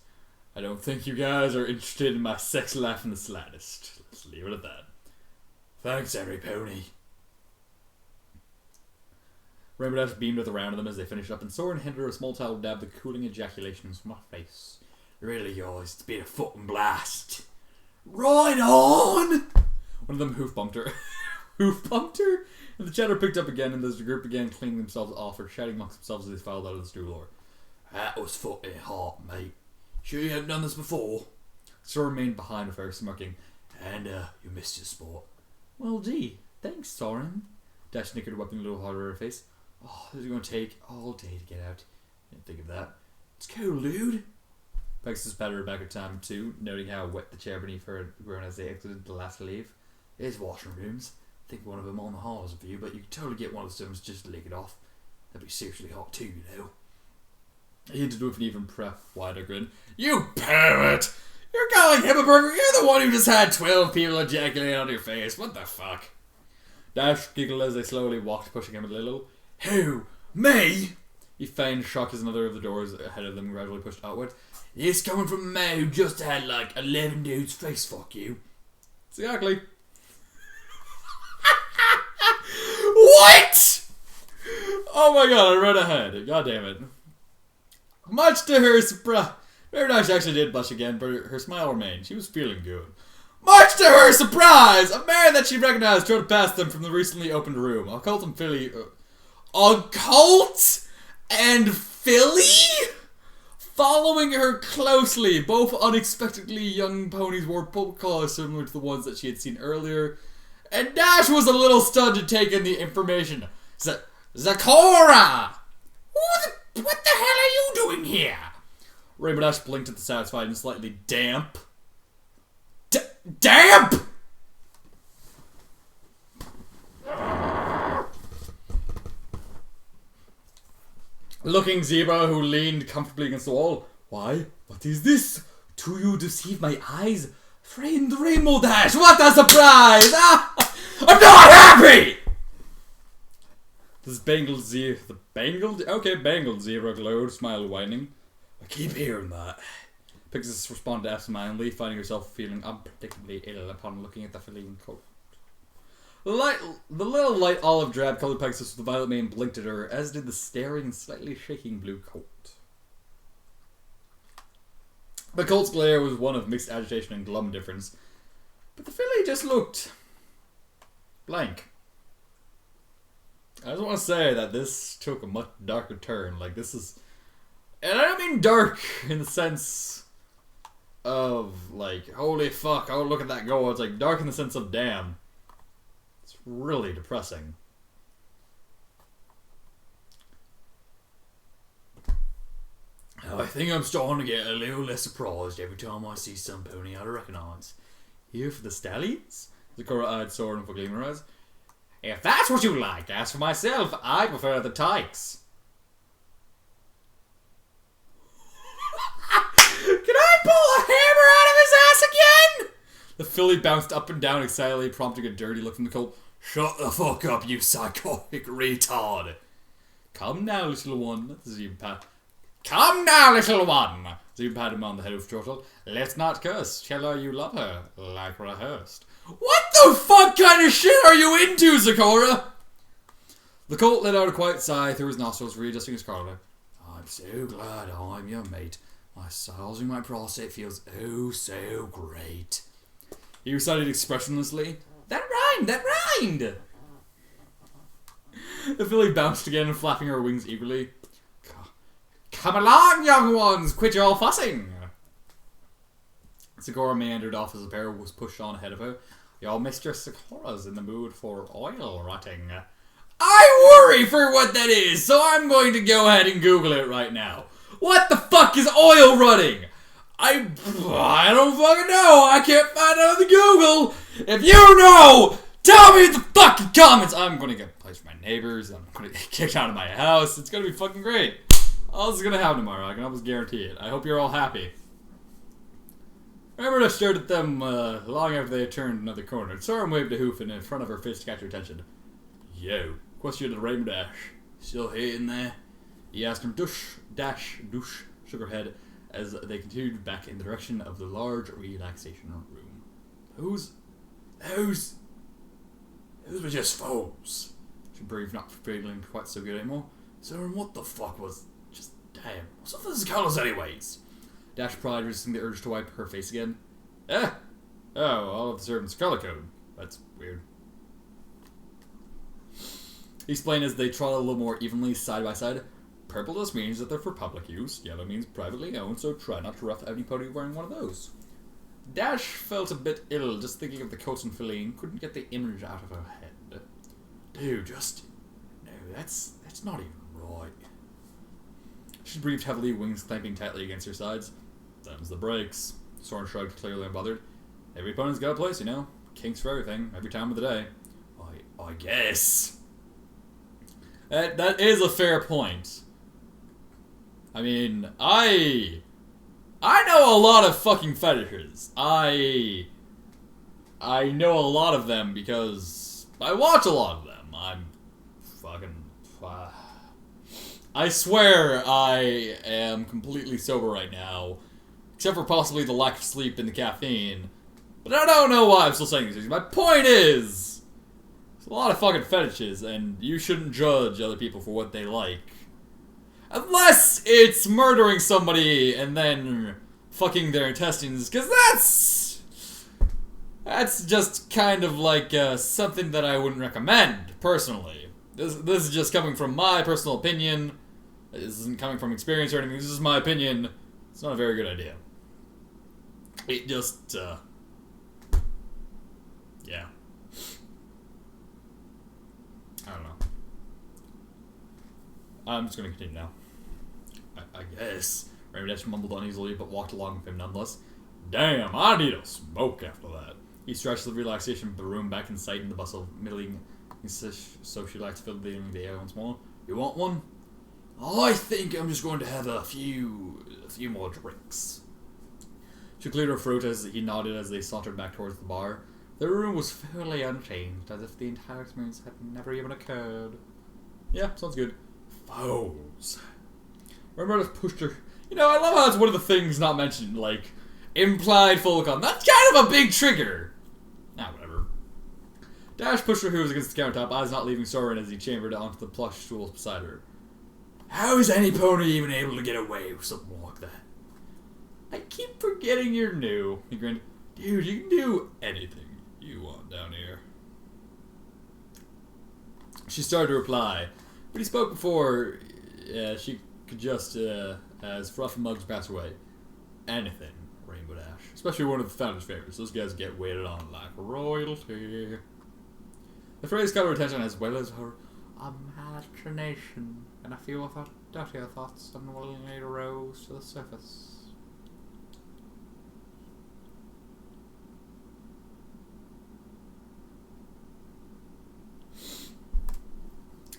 I don't think you guys are interested in my sex life in the slightest. Let's leave it at that. Thanks, Henry Pony. Rainbow Dash beamed with around them as they finished up, and Soren handed her a small towel to dab the cooling ejaculations from her face. Really, yours, it's been a fucking blast. Right on! One of them hoof bumped her. Hoof bumped her? And the chatter picked up again, and as the group began cleaning themselves off or chatting amongst themselves as they filed out of the stool door. That was fucking hot, mate. Sure you haven't done this before? Soren remained behind with her, smirking. And, you missed your sport. Well, gee, thanks, Soren. Dash snickered, wiping a little harder her face. Oh, this is going to take all day to get out. Didn't think of that. It's cool, dude. Pegasus patted her back a time or two, noting how wet the chair beneath her had grown as they exited the last leave. There's washing rooms. I think one of them on the hall has a view, but you could totally get one of the stones just to lick it off. That'd be seriously hot too, you know. He hinted with an even wider grin. You pervert! You're calling him a pervert? You're the one who just had 12 people ejaculate on your face. What the fuck? Dash giggled as they slowly walked, pushing him a little. Who? Me? He feigned shock as another of the doors ahead of them gradually pushed outward. This coming from a man who just had like 11 dudes face fuck you. Exactly. What? Oh my god, I read ahead. God damn it. Much to her surprise, Mary Dash actually did blush again, but her smile remained. She was feeling good. Much to her surprise, a man that she recognized drove past them from the recently opened room. Occult and Philly. Occult and Philly? Following her closely, both unexpectedly young ponies wore polka collars similar to the ones that she had seen earlier. And Dash was a little stunned to take in the information. Zakora! What the hell are you doing here? Rainbow Dash blinked at the satisfied and slightly damp. Damp! Looking zebra who leaned comfortably against the wall. Why? What is this? Do you deceive my eyes? Friend Rainbow Dash, what a surprise! Ah, I'm not happy! This bangled zebra... The bangled... Okay, bangled zebra glowed, smile whining. I keep hearing that. Pegasus responded absentmindedly, finding herself feeling unpredictably ill upon looking at the feline coat. The little light olive drab colored Pegasus with the violet mane blinked at her, as did the staring, slightly shaking blue coat. The colt's glare was one of mixed agitation and glum indifference, but the filly just looked blank. I just want to say that this took a much darker turn. Like, this is... And I don't mean dark in the sense of, like, holy fuck, oh look at that go. It's like dark in the sense of damn. It's really depressing. Now, I think I'm starting to get a little less surprised every time I see some pony I recognise. Here for the stallions? Zakora eyed Soren with a gleam in her eyes. If that's what you like, as for myself, I prefer the tykes. Can I pull a hammer out of his ass again? The filly bounced up and down excitedly, prompting a dirty look from the colt. Shut the fuck up, you psychotic retard. Come now, little one. Come now, little one. Zebra patted him on the head with Chortle. Let's not curse. Tell her you love her, like rehearsed. What the fuck kind of shit are you into, Zakora? The colt let out a quiet sigh through his nostrils, readjusting his collar. I'm so glad I'm your mate. Massaging my prostate feels oh so great. He recited expressionlessly. That rhymed! The filly bounced again, flapping her wings eagerly. Come along, young ones! Quit your fussing! Zakora meandered off as the pair was pushed on ahead of her. Your Mr. Sakura's in the mood for oil rotting. I worry for what that is, so I'm going to go ahead and Google it right now. What the fuck is oil rotting? I don't fucking know. I can't find it on the Google. If you know, tell me in the fucking comments. I'm going to get placed for my neighbors. I'm going to get kicked out of my house. It's going to be fucking great. All this is going to happen tomorrow. I can almost guarantee it. I hope you're all happy. I remember I stared at them long after they had turned another corner. Soren waved a hoof in front of her face to catch her attention. Yo, question to Rainbow Dash. Still hating there? He asked him. Dash shook her head as they continued back in the direction of the large relaxation room. Those were just foes. She breathed, not feeling quite so good anymore. Soren, what the fuck was... Just damn. What's up with these colors anyways? Dash pride, resisting the urge to wipe her face again. Oh, all of the servants' color code. That's weird. He explained as they trotted a little more evenly side by side. Purple just means that they're for public use. Yellow means privately owned, so try not to rough any pony wearing one of those. Dash felt a bit ill just thinking of the coats and fillet, couldn't get the image out of her head. Dude, no, that's not even right. She breathed heavily, wings clamping tightly against her sides. Them's the brakes. Soren shrugged, clearly unbothered. Every opponent's got a place, you know. Kinks for everything, every time of the day. I guess. That is a fair point. I mean, I know a lot of fucking fetishes. I know a lot of them because I watch a lot of them. I'm fucking... I swear I am completely sober right now. Except for possibly the lack of sleep and the caffeine. But I don't know why I'm still saying these things. My point is... There's a lot of fucking fetishes, and you shouldn't judge other people for what they like. Unless it's murdering somebody and then fucking their intestines, because that's just kind of like something that I wouldn't recommend, personally. This is just coming from my personal opinion. This isn't coming from experience or anything. This is my opinion. It's not a very good idea. It just, yeah. I don't know. I'm just going to continue now. I guess. Rainbow Dash mumbled uneasily, but walked along with him nonetheless. Damn, I need a smoke after that. He stretched the relaxation of the room back in sight in the bustle of middling socialites filling the air once more. You want one? I think I'm just going to have a few more drinks. She cleared her throat as he nodded as they sauntered back towards the bar. The room was fairly unchanged, as if the entire experience had never even occurred. Yeah, sounds good. Foes. Remember, I pushed her. You know, I love how it's one of the things not mentioned, like implied full con. That's kind of a big trigger. Nah, whatever. Dash pushed her hooves against the countertop, eyes not leaving Soren as he chambered onto the plush stools beside her. How is any pony even able to get away with something like that? I keep forgetting you're new. He grinned. Dude, you can do anything you want down here. She started to reply, but he spoke before she could just, as Fluff and Mugs passed away. Anything, Rainbow Dash. Especially one of the founder's favorites. Those guys get waited on like royalty. The phrase caught her attention as well as her imagination, and a few of her dirtier thoughts unwillingly rose to the surface.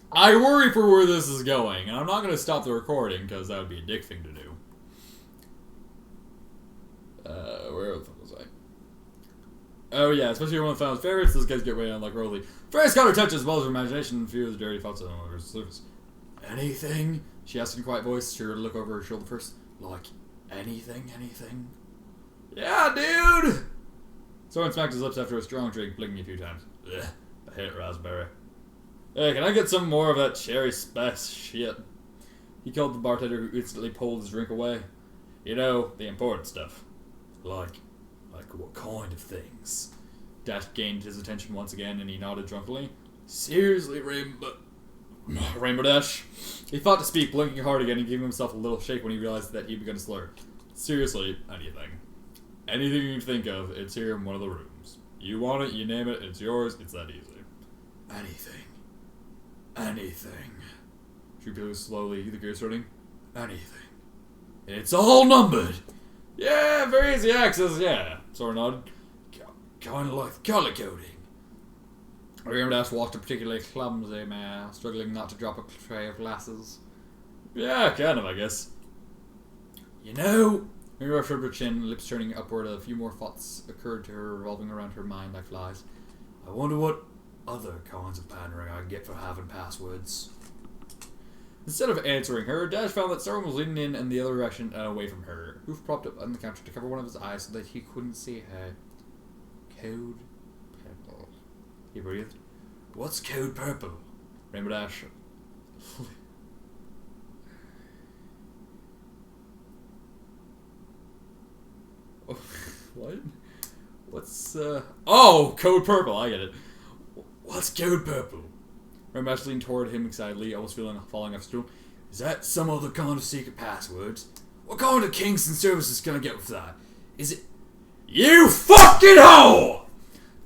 I worry for where this is going, and I'm not going to stop the recording because that would be a dick thing to do. Where the fuck was I? Oh yeah, especially one of the found's favorites, those guys get way on like royalty. Phrase caught her attention as well as her imagination and few of the dirty thoughts on her surface. Anything? She asked in a quiet voice, sure to look over her shoulder first. Like, anything? Yeah, dude! Soren smacked his lips after a strong drink, blinking a few times. Ugh, I hate raspberry. Hey, can I get some more of that cherry spice shit? He called the bartender, who instantly pulled his drink away. You know, the important stuff. Like what kind of things? Dash gained his attention once again, and he nodded drunkenly. Seriously, Rainbow Dash? He fought to speak, blinking hard again, and gave himself a little shake when he realized that he'd begun to slur. Seriously, anything. Anything you can think of, it's here in one of the rooms. You want it, you name it, it's yours, it's that easy. Anything. Anything. She goes slowly, the gear starting. Anything. It's all numbered. Yeah, very easy access, yeah. Sora nodded. Kind of like color coding. Rainbow walked a particularly clumsy mare, struggling not to drop a tray of glasses. Yeah, kind of, I guess. You know, Rainbow shrugged her chin, lips turning upward. A few more thoughts occurred to her, revolving around her mind like flies. I wonder what other kinds of pandering I can get for having passwords. Instead of answering her, Dash found that someone was leaning in the other direction and away from her. Hoof propped up on the counter to cover one of his eyes so that he couldn't see her. Code purple. He breathed. What's code purple? Rainbow Dash. What? What's, Oh! Code purple, I get it. What's code purple? Rainbow Dash leaned toward him excitedly, almost feeling falling off stool. Is that some other kind of secret passwords? What kind of Kingston services can I get with that? Is it... You fucking hoe!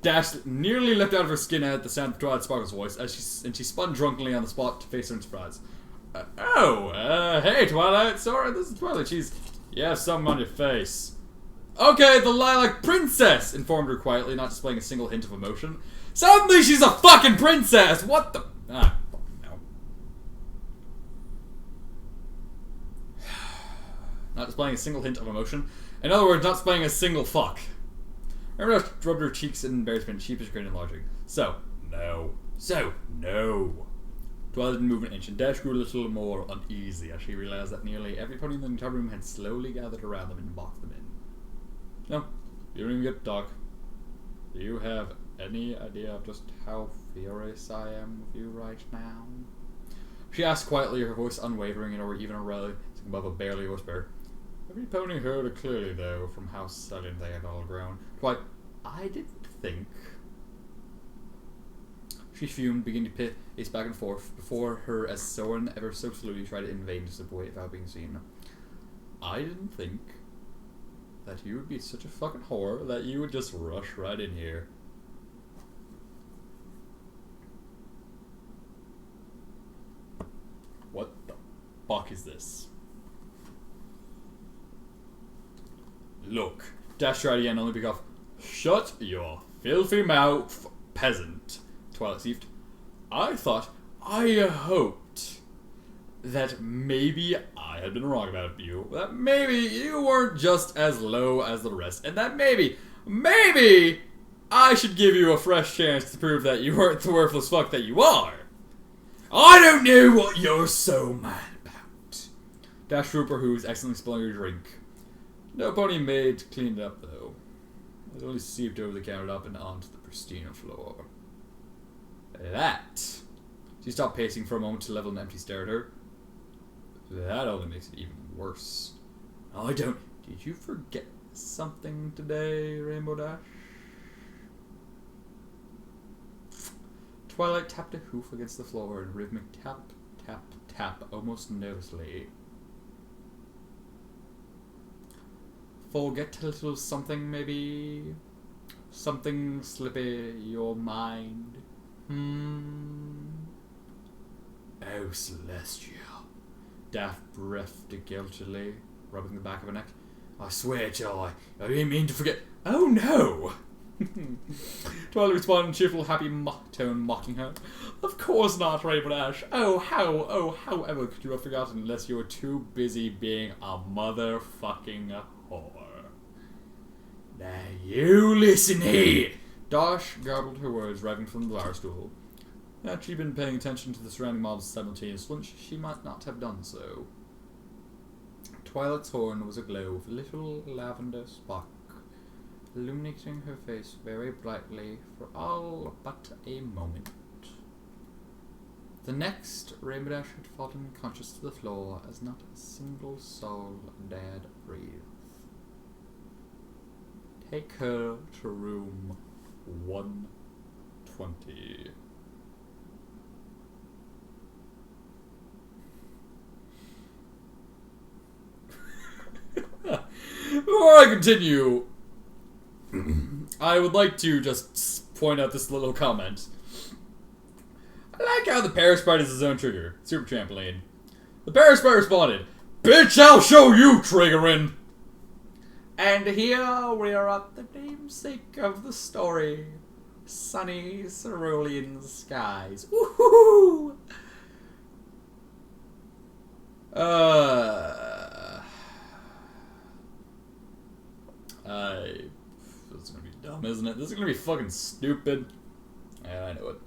Dash nearly leapt out of her skin at the sound of Twilight Sparkle's voice, as she spun drunkenly on the spot to face her in surprise. Hey Twilight, sorry, this is Twilight, you have something on your face. Okay, the Lilac Princess, informed her quietly, not displaying a single hint of emotion. Suddenly she's a fucking princess! What the... Ah, no. Not displaying a single hint of emotion. In other words, not displaying a single fuck. Rainbow Dash rubbed her cheeks in embarrassment, sheepish grin enlarging. So, no. Twilight didn't move an inch, and Dash grew a little more uneasy as she realized that nearly every pony in the entire room had slowly gathered around them and boxed them in. No, you don't even get to talk. Do you have any idea of just how furious I am with you right now? She asked quietly, her voice unwavering or even rising above a barely whisper. Every pony heard it clearly, though, from how sudden they had all grown. Why, I didn't think... She fumed, beginning to pace back and forth before her as Soren ever so slowly tried to invade to slip away without being seen. I didn't think that you would be such a fucking whore that you would just rush right in here. What the fuck is this? Look, Dash tried again, only pick off. Shut your filthy mouth, peasant, Twilight seethed. I hoped that maybe I had been wrong about you. That maybe you weren't just as low as the rest. And that maybe I should give you a fresh chance to prove that you weren't the worthless fuck that you are. I don't know what you're so mad about. Dash Trooper, who was excellently spilling her drink. No pony maid cleaned it up, though. It only seeped over the countertop and onto the pristine floor. That. She stopped pacing for a moment to level an empty stare at her. That only makes it even worse. I don't... Did you forget something today, Rainbow Dash? Twilight tapped a hoof against the floor in rhythmic tap, tap, tap, almost nervously. Forget a little something, maybe? Something slippy your mind? Oh, Celestial. Daff breathed guiltily, rubbing the back of her neck. I swear, Joy, I didn't mean to forget. Oh, no! Twilight responded in cheerful, happy tone, mocking her. Of course not, Rainbow Dash. However could you have forgotten unless you were too busy being a motherfucking whore? Now you listen here! Dash garbled her words, rising from the bar stool. Had she been paying attention to the surrounding mob's simultaneous flinch, she might not have done so. Twilight's horn was aglow with a little lavender spark, illuminating her face very brightly for all but a moment. The next, Rainbow Dash had fallen conscious to the floor as not a single soul dared breathe. Take her to room 120. Before I continue, I would like to just point out this little comment. I like how the Parasprite is his own trigger. Super trampoline. The Parasprite responded, "Bitch, I'll show you, Triggerin'!" And here we are at the namesake of the story. Sunny cerulean skies. Woohoo! This is gonna be dumb, isn't it? This is gonna be fucking stupid. Yeah, I know it.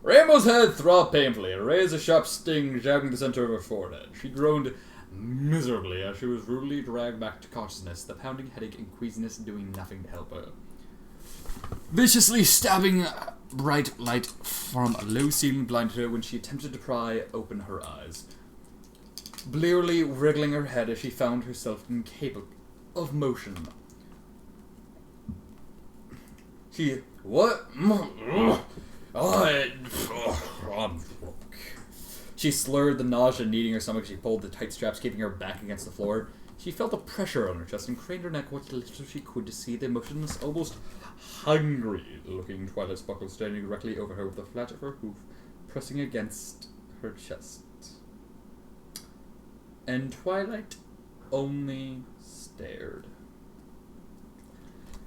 Rainbow's head throbbed painfully, a razor-sharp sting jabbing the center of her forehead. She groaned miserably as she was rudely dragged back to consciousness, the pounding headache and queasiness doing nothing to help her. Viciously stabbing bright light from a low ceiling blinded her when she attempted to pry open her eyes. Blearily wriggling her head as she found herself incapable of motion. What? She slurred, the nausea kneading her stomach as she pulled the tight straps, keeping her back against the floor. She felt a pressure on her chest and craned her neck what little she could to see the motionless, almost hungry-looking Twilight Sparkle standing directly over her with the flat of her hoof pressing against her chest. And Twilight only stared.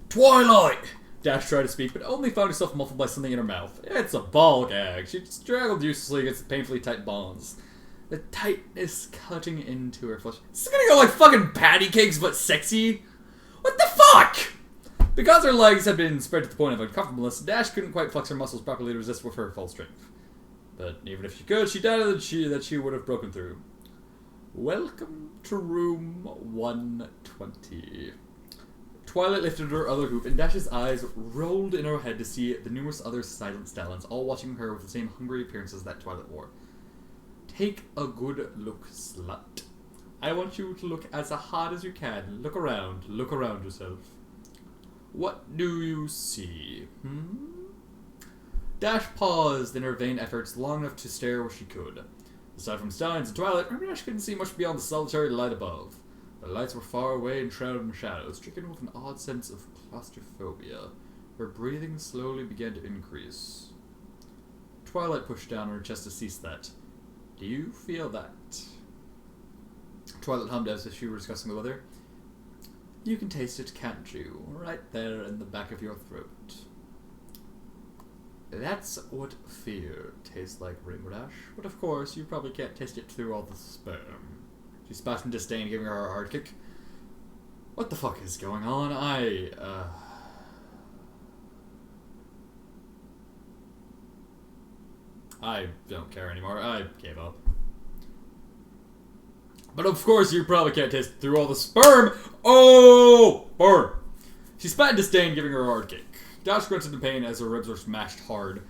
"Twilight!" Dash tried to speak, but only found herself muffled by something in her mouth. It's a ball gag. She straggled uselessly against the painfully tight bonds. The tightness cutting into her flesh. This is gonna go like fucking patty cakes, but sexy? What the fuck? Because her legs had been spread to the point of uncomfortableness, Dash couldn't quite flex her muscles properly to resist with her full strength. But even if she could, she doubted that she would have broken through. Welcome to room 120. Twilight lifted her other hoof, and Dash's eyes rolled in her head to see the numerous other silent stallions, all watching her with the same hungry appearances that Twilight wore. Take a good look, slut. I want you to look as hard as you can. Look around yourself. What do you see? Dash paused in her vain efforts long enough to stare where she could. Aside from stallions and Twilight, Dash couldn't see much beyond the solitary light above. The lights were far away and shrouded in shadows, stricken with an odd sense of claustrophobia. Her breathing slowly began to increase. Twilight pushed down her chest to cease that. Do you feel that? Twilight hummed as if she were discussing the weather. You can taste it, can't you? Right there in the back of your throat. That's what fear tastes like, Rainbow Dash. But of course, you probably can't taste it through all the sperm. She spat in disdain, giving her a hard kick. What the fuck is going on? I don't care anymore. I gave up. But of course, you probably can't taste it through all the sperm. Oh! Burn! She spat in disdain, giving her a hard kick. Dash grunted in pain as her ribs were smashed hard,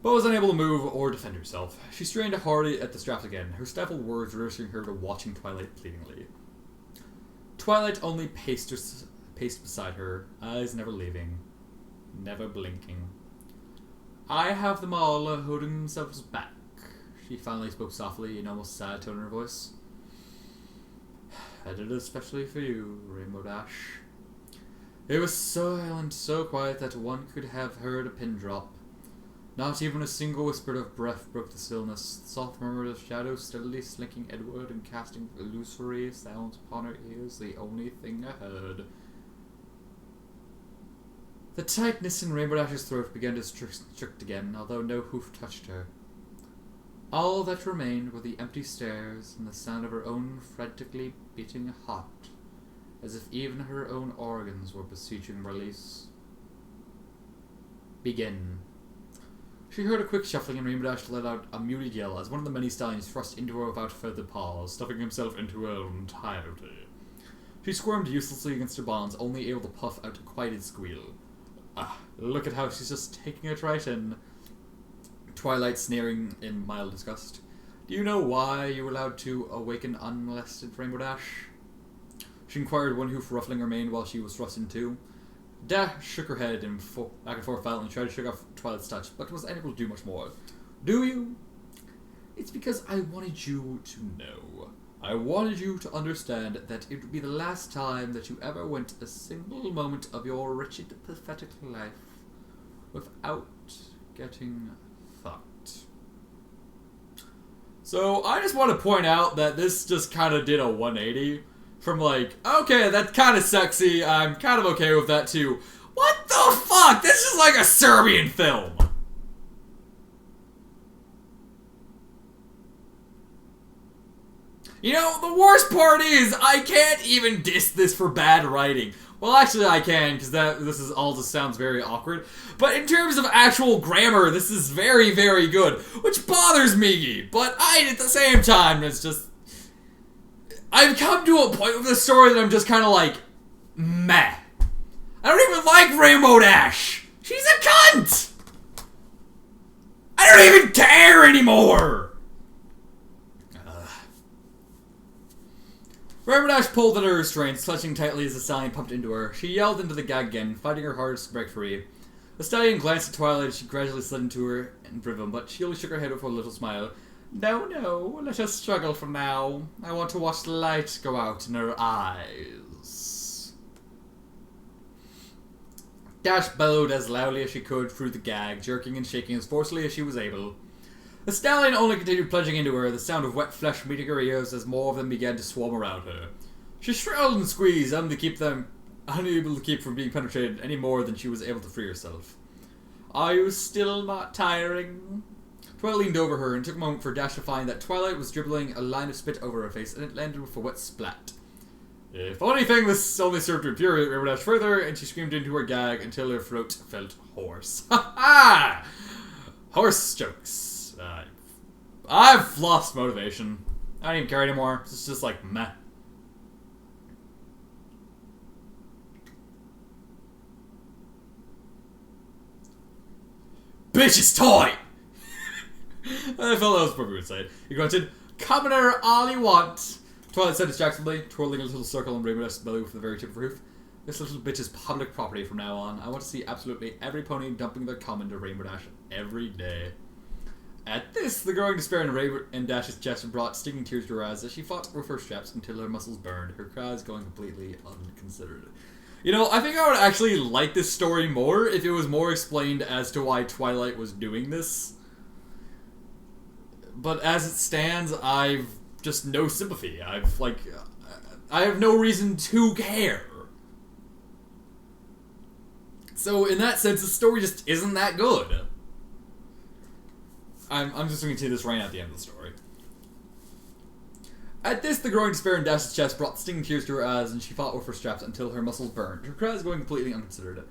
but was unable to move or defend herself. She strained hard at the straps again, her stifled words reducing her to watching Twilight pleadingly. Twilight only paced beside her, eyes never leaving, never blinking. I have them all holding themselves back. She finally spoke softly, an almost sad tone in her voice. I did it especially for you, Rainbow Dash. It was silent, so quiet that one could have heard a pin drop. Not even a single whisper of breath broke the stillness. The soft murmur of shadows steadily slinking edward and casting illusory sounds upon her ears, the only thing I heard. The tightness in Rainbow Dash's throat began to strict again, although no hoof touched her. All that remained were the empty stares and the sound of her own frantically beating heart, as if even her own organs were beseeching release. Begin. She heard a quick shuffling and Rainbow Dash let out a muted yell as one of the many stallions thrust into her without further pause, stuffing himself into her entirety. She squirmed uselessly against her bonds, only able to puff out a quieted squeal. Look at how she's just taking it right in. Twilight sneering in mild disgust. Do you know why you were allowed to awaken unmolested, Rainbow Dash? She inquired, one hoof ruffling her mane while she was thrust in two. Dash shook her head and back and forth violently, tried to shake off Twilight's touch, but was unable to do much more. Do you? It's because I wanted you to know. I wanted you to understand that it would be the last time that you ever went a single moment of your wretched, pathetic life without getting fucked. So I just want to point out that this just kind of did a 180 from like, okay, that's kind of sexy, I'm kind of okay with that too. What the fuck? This is like a Serbian film. You know, the worst part is, I can't even diss this for bad writing. Well, actually I can, because this is all just sounds very awkward. But in terms of actual grammar, this is very, very good. Which bothers me, but at the same time, it's just... I've come to a point with this story that I'm just kind of like, meh. I don't even like Rainbow Dash! She's a cunt! I don't even care anymore! Rainbow Dash pulled at her restraints, clutching tightly as the stallion pumped into her. She yelled into the gag again, fighting her hardest to break free. The stallion glanced at Twilight as she gradually slid into her rhythm, but she only shook her head with a little smile. No, no, let us struggle for now. I want to watch the light go out in her eyes. Dash bellowed as loudly as she could through the gag, jerking and shaking as forcefully as she was able. The stallion only continued plunging into her, the sound of wet flesh meeting her ears as more of them began to swarm around her. She shrilled and squeezed, unable to keep from being penetrated any more than she was able to free herself. Are you still not tiring? Twilight leaned over her and took a moment for Dash to find that Twilight was dribbling a line of spit over her face, and it landed with a wet splat. If anything, this only served to infuriate Rainbow Dash further, and she screamed into her gag until her throat felt hoarse. Ha ha! Horse jokes. I've lost motivation. I don't even care anymore. It's just like, meh. Bitch's toy! I felt that was what we would say. He grunted, "Commoner, all you want." Twilight said distractedly, twirling a little circle on Rainbow Dash's belly with the very tip of her hoof. This little bitch is public property from now on. I want to see absolutely every pony dumping their cum into Rainbow Dash every day. At this, the growing despair in Dash's chest brought stinging tears to her eyes as she fought with her straps until her muscles burned, her cries going completely unconsidered. You know, I think I would actually like this story more if it was more explained as to why Twilight was doing this. But as it stands, I've just no sympathy. I have no reason to care. So in that sense, the story just isn't that good. I'm just going to say this right at the end of the story. At this, the growing despair in Dash's chest brought stinging tears to her eyes, and she fought with her straps until her muscles burned, her cries going completely unconsidered.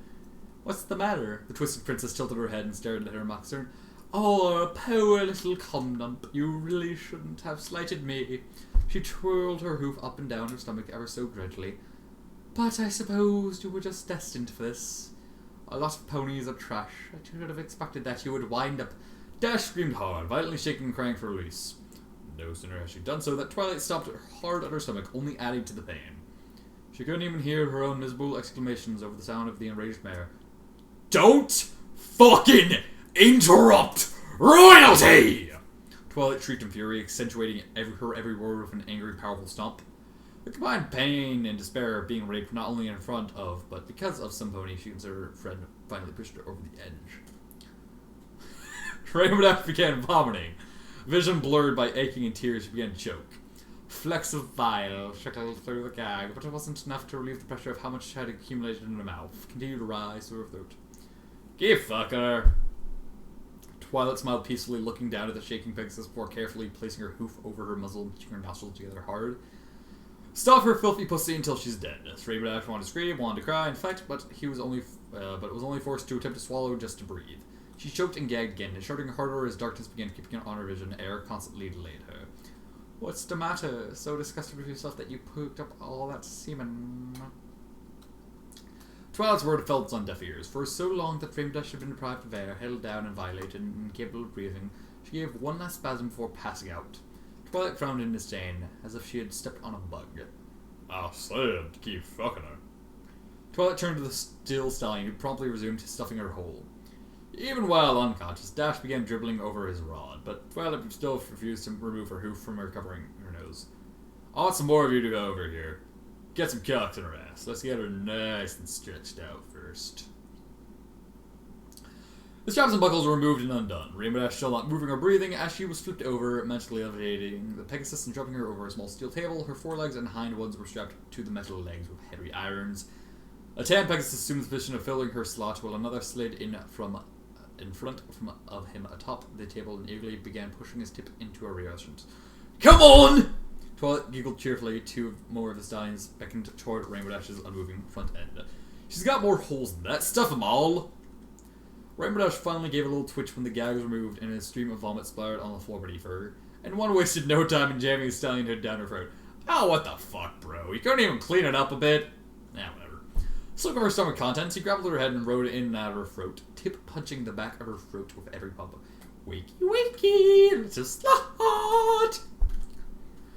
What's the matter? The twisted princess tilted her head and stared at her mock stern. Oh, poor little cum dump. You really shouldn't have slighted me. She twirled her hoof up and down her stomach ever so gradually. But I suppose you were just destined for this. A lot of ponies are trash. I should have expected that you would wind up. Dash screamed hard, violently shaking and crying for release. No sooner had she done so that Twilight stopped hard at her stomach, only adding to the pain. She couldn't even hear her own miserable exclamations over the sound of the enraged mare. Don't fucking interrupt royalty! Twilight shrieked in fury, accentuating her every word with an angry, powerful stomp. The combined pain and despair of being raped not only in front of, but because of some pony she considered her friend finally pushed her over the edge. Rainbow Dash began vomiting. Vision blurred by aching and tears, she began to choke. Flecks of bile trickled through the gag, but it wasn't enough to relieve the pressure of how much had accumulated in her mouth. Continued to rise through her throat. Give fucker! Twilight smiled peacefully, looking down at the shaking Pegasus before carefully placing her hoof over her muzzle and pinching her nostrils together hard. Stop her filthy pussy until she's dead. Rainbow Dash wanted to scream, wanted to cry, in fact, but was only forced to attempt to swallow just to breathe. She choked and gagged again, and shouting harder as darkness began keeping on her vision, air constantly delayed her. What's the matter? So disgusted with yourself that you pooped up all that semen? Twilight's word fell on deaf ears. For so long that Rainbow Dash had been deprived of air, held down and violated, and incapable of breathing, she gave one last spasm before passing out. Twilight frowned in disdain, as if she had stepped on a bug. I said to keep fucking her. Twilight turned to the still stallion, who promptly resumed stuffing her hole. Even while unconscious, Dash began dribbling over his rod, but Twilight still refused to remove her hoof from her covering her nose. I want some more of you to go over here. Get some cocks in her ass. Let's get her nice and stretched out first. The straps and buckles were removed and undone. Rainbow Dash still not moving or breathing as she was flipped over, mentally levitating the Pegasus and dropping her over a small steel table. Her forelegs and hind ones were strapped to the metal legs with heavy irons. A tan Pegasus assumed the position of filling her slot, while another slid in front of him atop the table and eagerly began pushing his tip into a rearrangement. Come on! Twilight giggled cheerfully. Two more of the stallions beckoned toward Rainbow Dash's unmoving front end. She's got more holes than that. Stuff them all! Rainbow Dash finally gave a little twitch when the gag was removed and a stream of vomit splattered on the floor beneath her. And one wasted no time in jamming his stallion hood down her throat. Oh, what the fuck, bro? You couldn't even clean it up a bit? Nah, whatever. Slow of her stomach contents, he grappled her head and rode it in and out of her throat, tip punching the back of her throat with every pump. Wakey, wakey, it's a slot!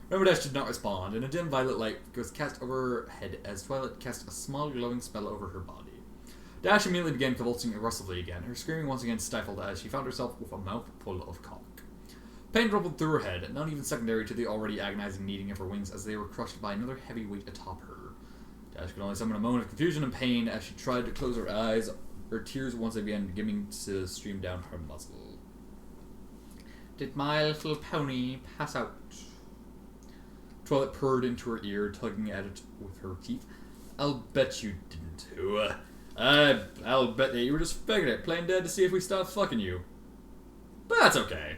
Rainbow Dash did not respond, and a dim violet light was cast over her head as Twilight cast a small glowing spell over her body. Dash immediately began convulsing aggressively again, her screaming once again stifled as she found herself with a mouth full of cock. Pain rippled through her head, not even secondary to the already agonizing kneading of her wings as they were crushed by another heavy weight atop her. Dash could only summon a moment of confusion and pain as she tried to close her eyes. Her tears once again beginning to stream down her muzzle. Did my little pony pass out? Twilight purred into her ear, tugging at it with her teeth. I'll bet you didn't. I'll bet that you were just faking it, playing dead to see if we stop fucking you. But that's okay.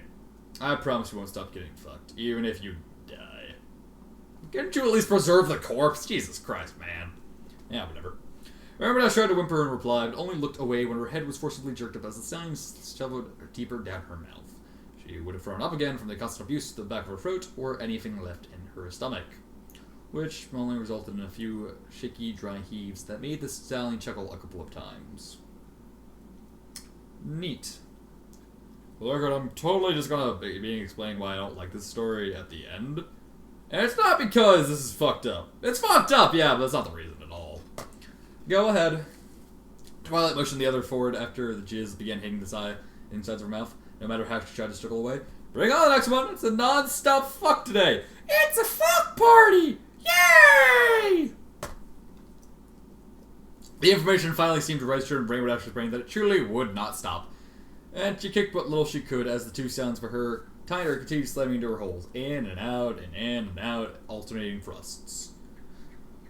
I promise you won't stop getting fucked, even if you die. Can't you at least preserve the corpse? Jesus Christ, man. Yeah, whatever. Rainbow Dash tried to whimper in reply, but only looked away when her head was forcibly jerked up as the stallion shoveled deeper down her mouth. She would have thrown up again from the constant abuse to the back of her throat, or anything left in her stomach, which only resulted in a few shaky, dry heaves that made the stallion chuckle a couple of times. Neat. For the record, I'm totally just gonna be explaining why I don't like this story at the end. And it's not because this is fucked up. It's fucked up, yeah, but that's not the reason at all. Go ahead. Twilight motioned the other forward after the jizz began hitting the insides of her mouth, no matter how she tried to struggle away. Bring on the next one! It's a non-stop fuck today! It's a fuck party! Yay! The information finally seemed to register in Rainbow Dash's brain that it truly would not stop. And she kicked what little she could as the two sounds for her tiner continued slamming into her holes, in and out, and in and out, alternating thrusts.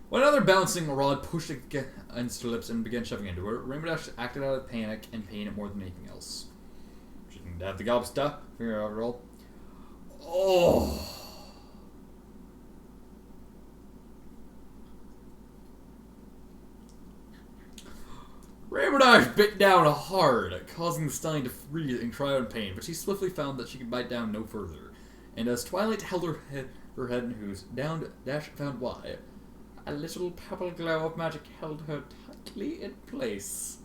When another bouncing rod pushed against her lips and began shoving into her, Rainbow Dash acted out of panic and pain more than anything else. She didn't have the gob stuff, finger out her roll. Oh. Rainbow Dash bit down hard, causing the stallion to freeze and cry out in pain, but she swiftly found that she could bite down no further. And as Twilight held her head in hers, down Dash found why. A little purple glow of magic held her tightly in place.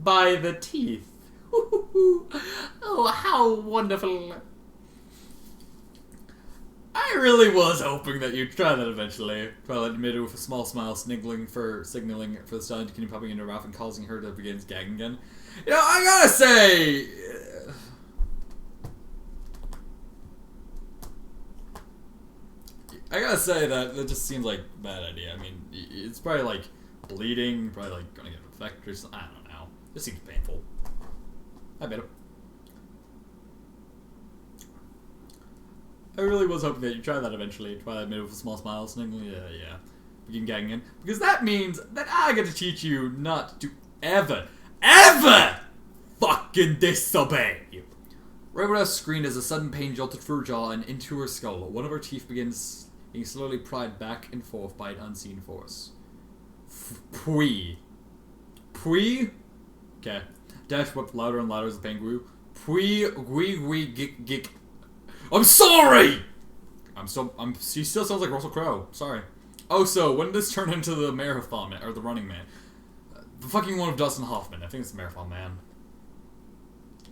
By the teeth. Oh, how wonderful. I really was hoping that you'd try that eventually. Twilight admitted with a small smile, signaling for the stallion to continue popping into her mouth and causing her to begin gagging again. You know, I gotta say... that just seems like a bad idea. I mean, it's probably like bleeding, probably like gonna get infected or something. I don't know. This seems painful. I bet him. I really was hoping that you'd try that eventually. Twilight admitted with a small smile, sniggling, yeah. Begin gagging in. Because that means that I get to teach you not to ever fucking disobey. Rainbow Dash screamed as a sudden pain jolted through her jaw and into her skull. One of her teeth begins being slowly pried back and forth by an unseen force. Pwee. Okay. Dash wept louder and louder as the pain grew. Pwee, gwee, gick. I'm sorry! She still sounds like Russell Crowe. Sorry. Oh, so, when did this turn into the Marathon Man, or the Running Man? The fucking one of Dustin Hoffman. I think it's the Marathon Man.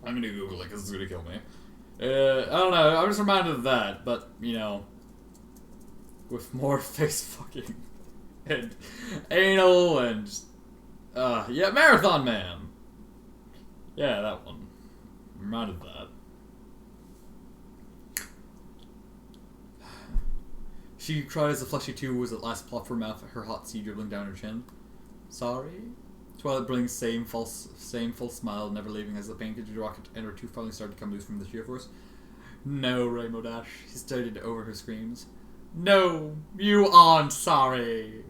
I'm gonna Google it, because it's gonna kill me. I don't know, I'm just reminded of that, but, you know, with more face fucking, and anal, and, yeah, Marathon Man! Yeah, that one. I'm reminded of that. She cried as the fleshy tube was at last plopped from her mouth, her hot sea dribbling down her chin. Sorry? Twilight brings same full smile, never leaving as the painted rocket and her tooth finally started to come loose from the shear force. No, Rainbow Dash. He started over her screams. No, you aren't sorry.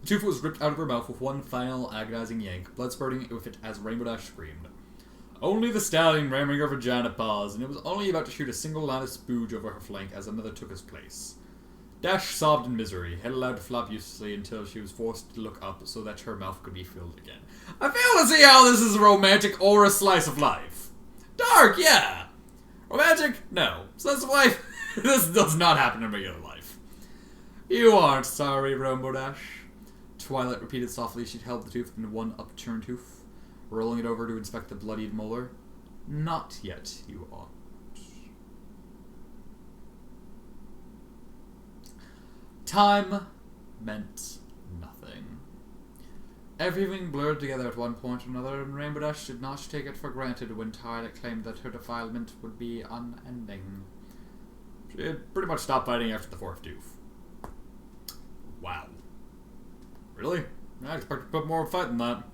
The tooth was ripped out of her mouth with one final agonizing yank, blood spurting with it as Rainbow Dash screamed. Only the stallion ramming her vagina paused, and it was only about to shoot a single line of spooge over her flank as another took his place. Dash sobbed in misery, head allowed to flap uselessly until she was forced to look up so that her mouth could be filled again. I fail to see how this is romantic or a slice of life. Dark, yeah. Romantic? No. Slice of life? This does not happen in regular life. You aren't sorry, Rainbow Dash. Twilight repeated softly. She'd held the tooth in one upturned tooth, rolling it over to inspect the bloodied molar. Not yet, you aren't. Time meant nothing. Everything blurred together at one point or another, and Rainbow Dash did not take it for granted when Twilight claimed that her defilement would be unending. She had pretty much stopped fighting after the fourth tooth. Wow. Really? I expected to put more fight than that.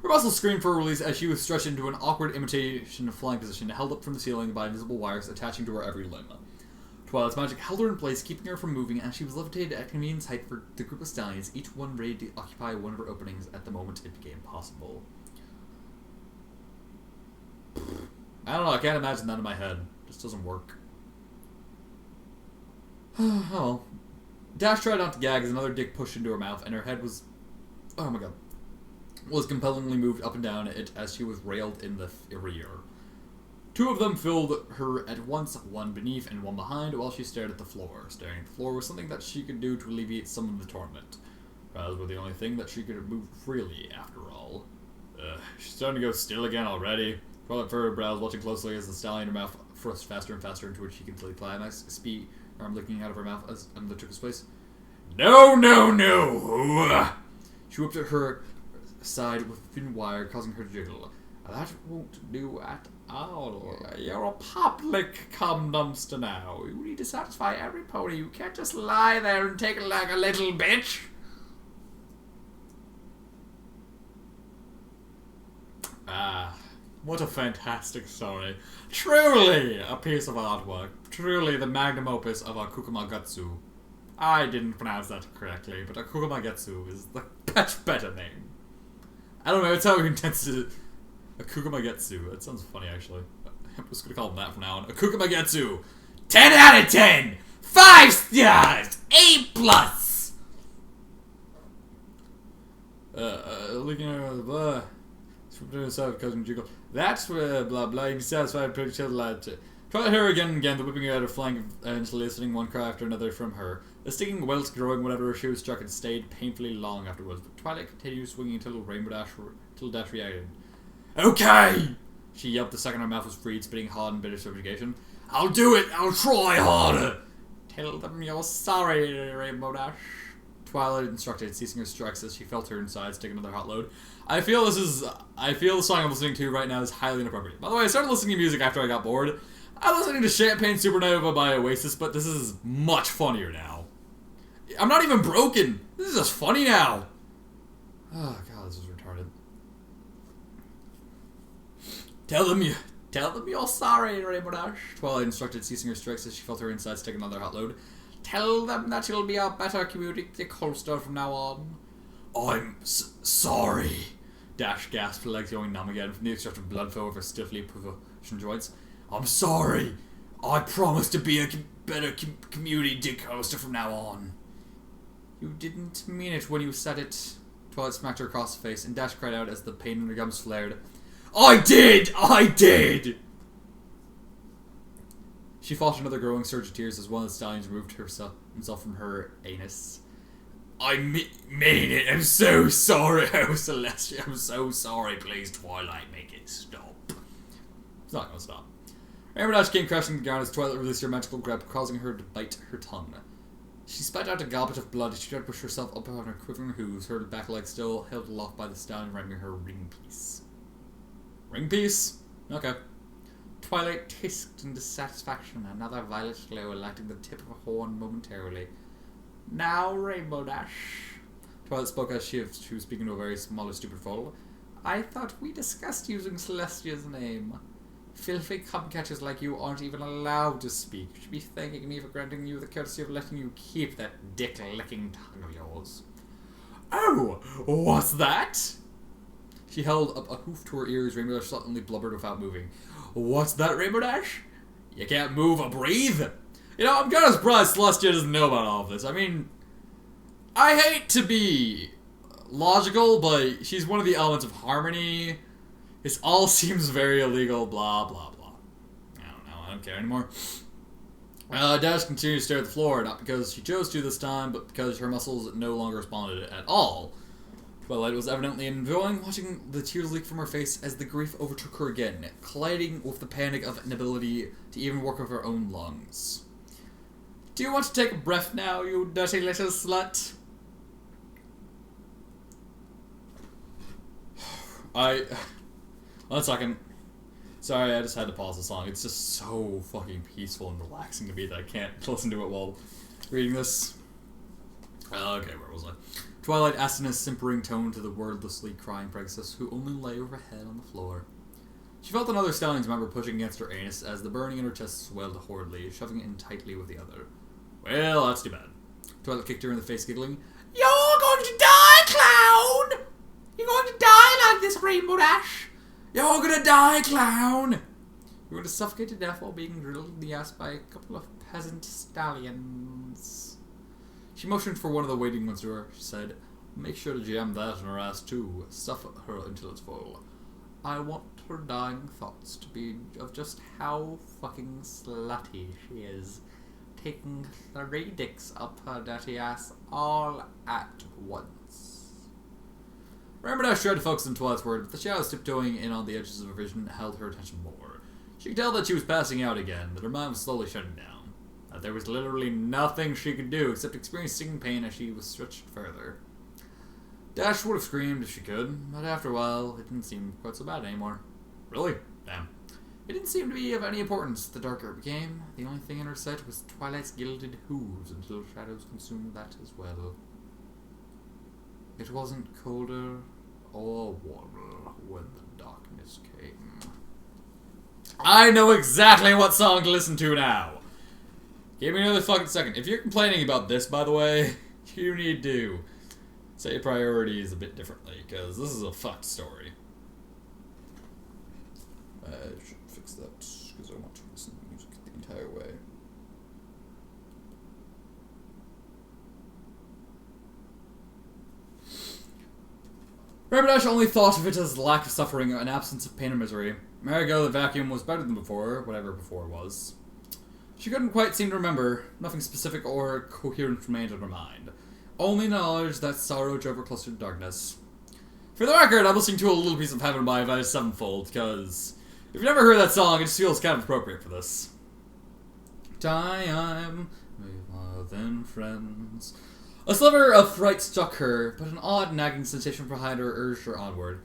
Her muscles screamed for release as she was stretched into an awkward imitation of flying position, held up from the ceiling by invisible wires attaching to her every limb. Twilight's magic held her in place, keeping her from moving, and she was levitated at convenient height for the group of stallions, each one ready to occupy one of her openings at the moment it became possible. I don't know, I can't imagine that in my head. It just doesn't work. Oh. Dash tried not to gag as another dick pushed into her mouth, and her head was... oh my god. Was compellingly moved up and down it as she was railed in the rear. Two of them filled her at once, one beneath and one behind, while she stared at the floor. Staring at the floor was something that she could do to alleviate some of the torment. Brows were the only thing that she could move freely, after all. She's starting to go still again already. Twilight furrowed her brows, watching closely as the stallion in her mouth thrust faster and faster into which she could climax. Speed, arm licking out of her mouth as another took his place. No, no, no! She whipped at her side with thin wire, causing her to jiggle. That won't do at all. You're a public cum dumpster now. You need to satisfy every pony. You can't just lie there and take it like a little bitch. Ah, what a fantastic story. Truly a piece of artwork. Truly the magnum opus of a Kukumagatsu. I didn't pronounce that correctly, but a Kukumagatsu is the much better name. I don't know, it's how we intend to... A Kukumagetsu. That sounds funny, actually. I'm just gonna call him that from now on. A Kukumagetsu! 10 out of 10! 5 stars! A+! Looking at blah. Cousin Jiggle. That's where blah blah. You can satisfy pretty chill lad. Try her again and again, the whipping out her flank and soliciting one cry after another from her. The stinging welts growing whenever her shoe struck and stayed painfully long afterwards. But Twilight continued swinging until Dash reacted. Okay! She yelped the second her mouth was freed, spitting hard in bitter subjugation. I'll do it! I'll try harder! Tell them you're sorry, Rainbow Dash. Twilight instructed, ceasing her strikes as she felt her insides take another hot load. I feel the song I'm listening to right now is highly inappropriate. By the way, I started listening to music after I got bored. I'm listening to Champagne Supernova by Oasis, but this is much funnier now. I'm not even broken! This is just funny now! Oh god, this is retarded. Tell them you're sorry, Rainbow Dash. Twilight instructed, ceasing her strikes as she felt her insides take another hot load. Tell them that you'll be a better community holster from now on. I'm sorry. Dash gasped, legs going numb again from the extract of blood flow of her stiffly positioned joints. I'm sorry. I promise to be a better community dick hoster from now on. You didn't mean it when you said it. Twilight smacked her across the face, and Dash cried out as the pain in her gums flared. I did! I did! She fought another growing surge of tears as one of the stallions removed himself from her anus. I mean it. I'm so sorry, oh Celestia. I'm so sorry. Please, Twilight, make it stop. It's not gonna stop. Rainbow Dash came crashing to the ground as Twilight released her magical grip, causing her to bite her tongue. She spat out a goblet of blood as she tried to push herself up on her quivering hooves, her back leg still held aloft by the stallion, ramming her ring piece. Ring piece? Okay. Twilight hissed in dissatisfaction, another violet glow lighting the tip of a horn momentarily. Now, Rainbow Dash. Twilight spoke as she was speaking to a very small and stupid foal. I thought we discussed using Celestia's name. Filthy cupcatchers like you aren't even allowed to speak. You should be thanking me for granting you the courtesy of letting you keep that dick-licking tongue of yours. Oh, what's that? She held up a hoof to her ears. Rainbow Dash suddenly blubbered without moving. What's that, Rainbow Dash? You can't move or breathe? You know, I'm kind of surprised Celestia doesn't know about all of this. I mean, I hate to be logical, but she's one of the elements of harmony. This all seems very illegal, blah, blah, blah. I don't know, I don't care anymore. Dash continued to stare at the floor, not because she chose to this time, but because her muscles no longer responded at all. Twilight was evidently enjoying watching the tears leak from her face as the grief overtook her again, colliding with the panic of inability to even work with her own lungs. Do you want to take a breath now, you dirty little slut? 1 second. Sorry, I just had to pause the song. It's just so fucking peaceful and relaxing to me that I can't listen to it while reading this. Okay, where was I? Twilight asked in a simpering tone to the wordlessly crying princess, who only lay with her head on the floor. She felt another stallion's member pushing against her anus as the burning in her chest swelled horridly, shoving it in tightly with the other. Well, that's too bad. Twilight kicked her in the face, giggling. You're going to die, clown! You're going to die like this, Rainbow Dash! You're gonna die, clown! You're going to suffocate to death while being drilled in the ass by a couple of peasant stallions. She motioned for one of the waiting ones to her. She said, make sure to jam that in her ass too. Stuff her until it's full. I want her dying thoughts to be of just how fucking slutty she is. Taking 3 dicks up her dirty ass all at once. Rainbow Dash tried to focus on Twilight's word, but the shadows tiptoeing in on the edges of her vision held her attention more. She could tell that she was passing out again, that her mind was slowly shutting down. That there was literally nothing she could do except experience stinging pain as she was stretched further. Dash would have screamed if she could, but after a while, it didn't seem quite so bad anymore. Really? Damn. It didn't seem to be of any importance the darker it became. The only thing in her sight was Twilight's gilded hooves until shadows consumed that as well. It wasn't colder or warmer when the darkness came. I know exactly what song to listen to now. Give me another fucking second. If you're complaining about this, by the way, you need to set your priorities a bit differently, because this is a fucked story. I should fix that, because I want to listen to music the entire way. Rainbow Dash only thought of it as lack of suffering, an absence of pain or misery. Marigo, the vacuum, was better than before, whatever before was. She couldn't quite seem to remember. Nothing specific or coherent remained in her mind. Only knowledge that sorrow drove her closer to darkness. For the record, I'm listening to A Little Piece of Heaven by Avenged Sevenfold, because if you've never heard that song, it just feels kind of appropriate for this. Time, we're more than friends. A sliver of fright struck her, but an odd nagging sensation behind her urged her onward.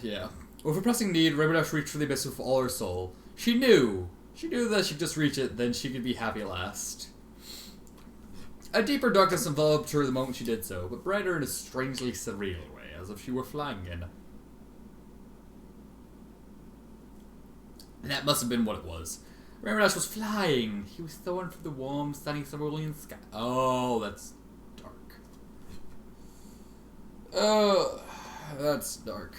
Yeah. With a pressing need, Rainbow Dash reached for the abyss with all her soul. She knew that if she'd just reach it, then she could be happy at last. A deeper darkness enveloped her the moment she did so, but brighter in a strangely surreal way, as if she were flying again. That must have been what it was. Rainbow Dash was flying. He was soaring through the warm, sunny cerulean sky. Oh, that's dark. That's dark.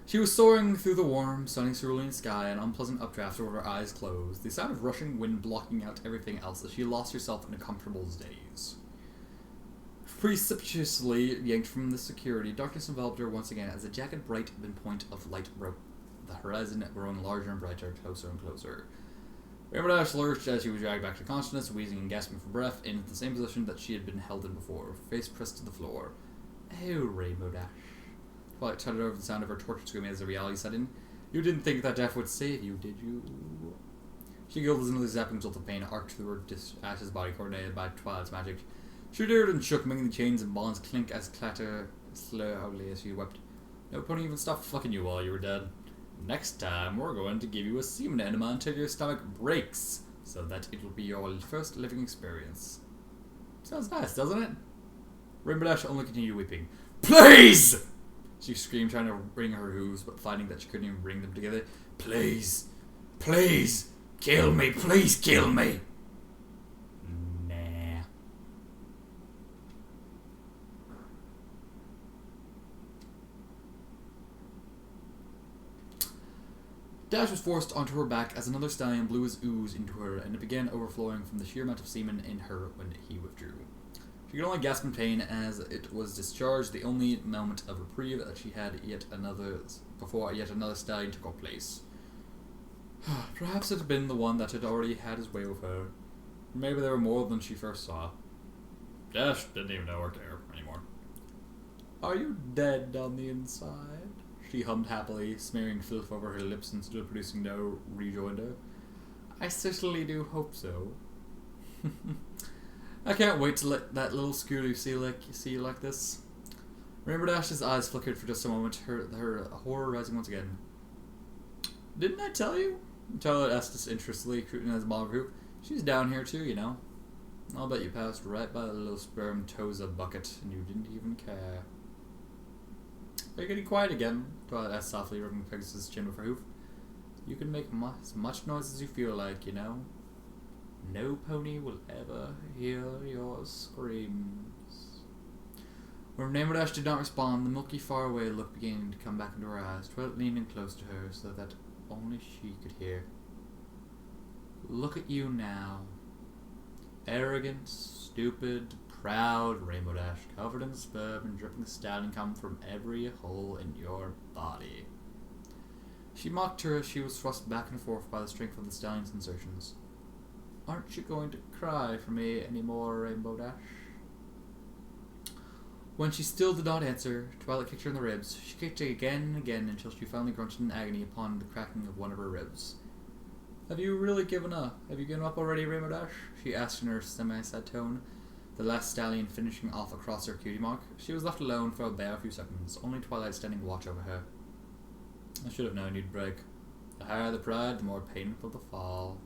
She was soaring through the warm, sunny cerulean sky, an unpleasant updraft over her eyes closed, the sound of rushing wind blocking out everything else as she lost herself in a comfortable daze. Precipitously yanked from the security, darkness enveloped her once again as a jagged, bright point of light broke the horizon, growing larger and brighter, closer and closer. Rainbow Dash lurched as she was dragged back to consciousness, wheezing and gasping for breath, in the same position that she had been held in before, face pressed to the floor. Oh, Rainbow Dash. Twilight tutted over the sound of her tortured screaming as the reality set in. You didn't think that death would save you, did you? She giggled as another zapping jolt of pain arced through her ashes body, coordinated by Twilight's magic. She dared and shook, making the chains and bonds clink as clatter slowly as she wept. No pony even stopped fucking you while you were dead. Next time, we're going to give you a semen enema until your stomach breaks, so that it will be your first living experience. Sounds nice, doesn't it? Rainbow Dash only continued weeping. Please! She screamed, trying to wring her hooves, but finding that she couldn't even bring them together. Please! Please! Kill me! Please kill me! Nah. Dash was forced onto her back as another stallion blew his ooze into her, and it began overflowing from the sheer amount of semen in her when he withdrew. She could only gasp in pain as it was discharged, the only moment of reprieve that she had before yet another stallion took her place. Perhaps it had been the one that had already had his way with her. Maybe there were more than she first saw. Dash didn't even know or care anymore. Are you dead on the inside? She hummed happily, smearing filth over her lips and still producing no rejoinder. I certainly do hope so. I can't wait to let that little Scooter see you like this. Rainbow Dash's eyes flickered for just a moment, her horror rising once again. Didn't I tell you? Charlotte asked disinterestedly, scrutinizing the mom group. She's down here too, you know. I'll bet you passed right by the little sperm Toza bucket, and you didn't even care. Are you getting quiet again? Twilight asked softly, rubbing Pegasus' chin with her hoof. You can make as much noise as you feel like, you know. No pony will ever hear your screams. When Rainbow Dash did not respond, the milky faraway look began to come back into her eyes, Twilight leaning close to her so that only she could hear. Look at you now. Arrogant, stupid, proud Rainbow Dash, covered in sperm and dripping stallion cum from every hole in your body. She mocked her as she was thrust back and forth by the strength of the stallion's insertions. Aren't you going to cry for me anymore, Rainbow Dash? When she still did not answer, Twilight kicked her in the ribs. She kicked her again and again until she finally grunted in agony upon the cracking of one of her ribs. Have you really given up? Have you given up already, Rainbow Dash? She asked in her semi-sad tone, the last stallion finishing off across her cutie mark. She was left alone for a bare few seconds, only Twilight standing watch over her. I should have known you'd break. The higher the pride, the more painful the fall.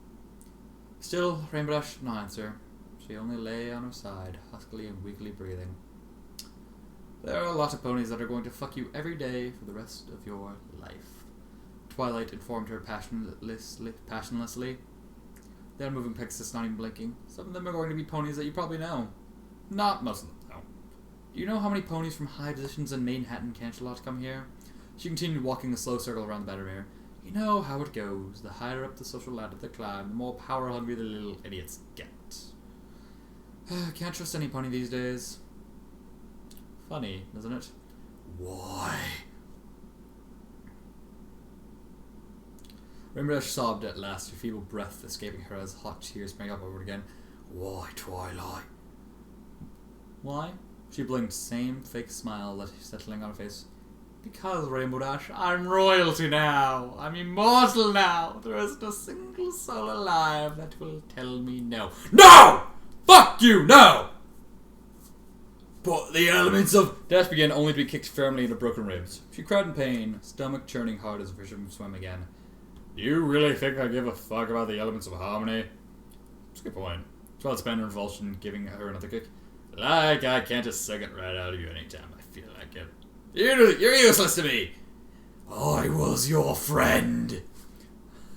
Still, Rainbow Dash did not answer. She only lay on her side, huskily and weakly breathing. There are a lot of ponies that are going to fuck you every day for the rest of your life, Twilight informed her passionlessly. The unmoving Pegasus not even blinking. Some of them are going to be ponies that you probably know. Not most of them, no. Do you know how many ponies from high positions in Manhattan Cancelot come here? She continued walking a slow circle around the Battermere. You know how it goes. The higher up the social ladder they climb, the more power-hungry the little idiots get. Can't trust any pony these days. Funny, isn't it? Why? Rainbow Dash sobbed at last, her feeble breath escaping her as hot tears sprang up over it again. Why, Twilight? Why? She blinked, same fake smile settling on her face. Because, Rainbow Dash, I'm royalty now. I'm immortal now. There isn't a single soul alive that will tell me no. No! Fuck you, no! But the elements of... Dash began only to be kicked firmly into broken ribs. She cried in pain, stomach churning hard as the fisherman swam again. Do you really think I give a fuck about the elements of harmony? That's a good point. Twilight spanned her revulsion, giving her another kick. Like I can't just suck it right out of you anytime I feel like it. You're useless to me! I was your friend!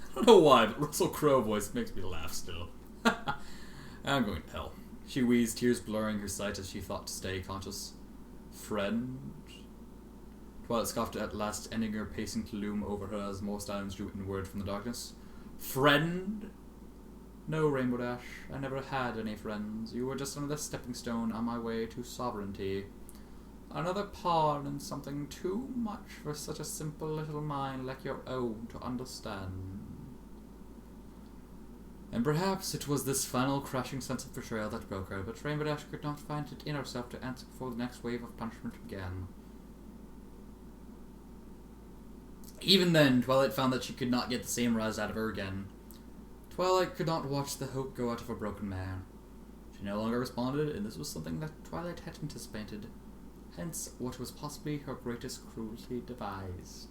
I don't know why, but Russell Crowe voice makes me laugh still. I'm going to hell. She wheezed, tears blurring her sight as she fought to stay conscious. Friend? Twilight scoffed at last, ending her pacing to loom over her as more stallions drew inward from the darkness. Friend? No, Rainbow Dash. I never had any friends. You were just another stepping stone on my way to sovereignty. Another pawn in something too much for such a simple little mind like your own to understand. And perhaps it was this final crashing sense of betrayal that broke her, but Rainbow Dash could not find it in herself to answer before the next wave of punishment began. Even then, Twilight found that she could not get the same rise out of her again. Twilight could not watch the hope go out of a broken man. She no longer responded, and this was something that Twilight had anticipated. hence what was possibly her greatest cruelty devised.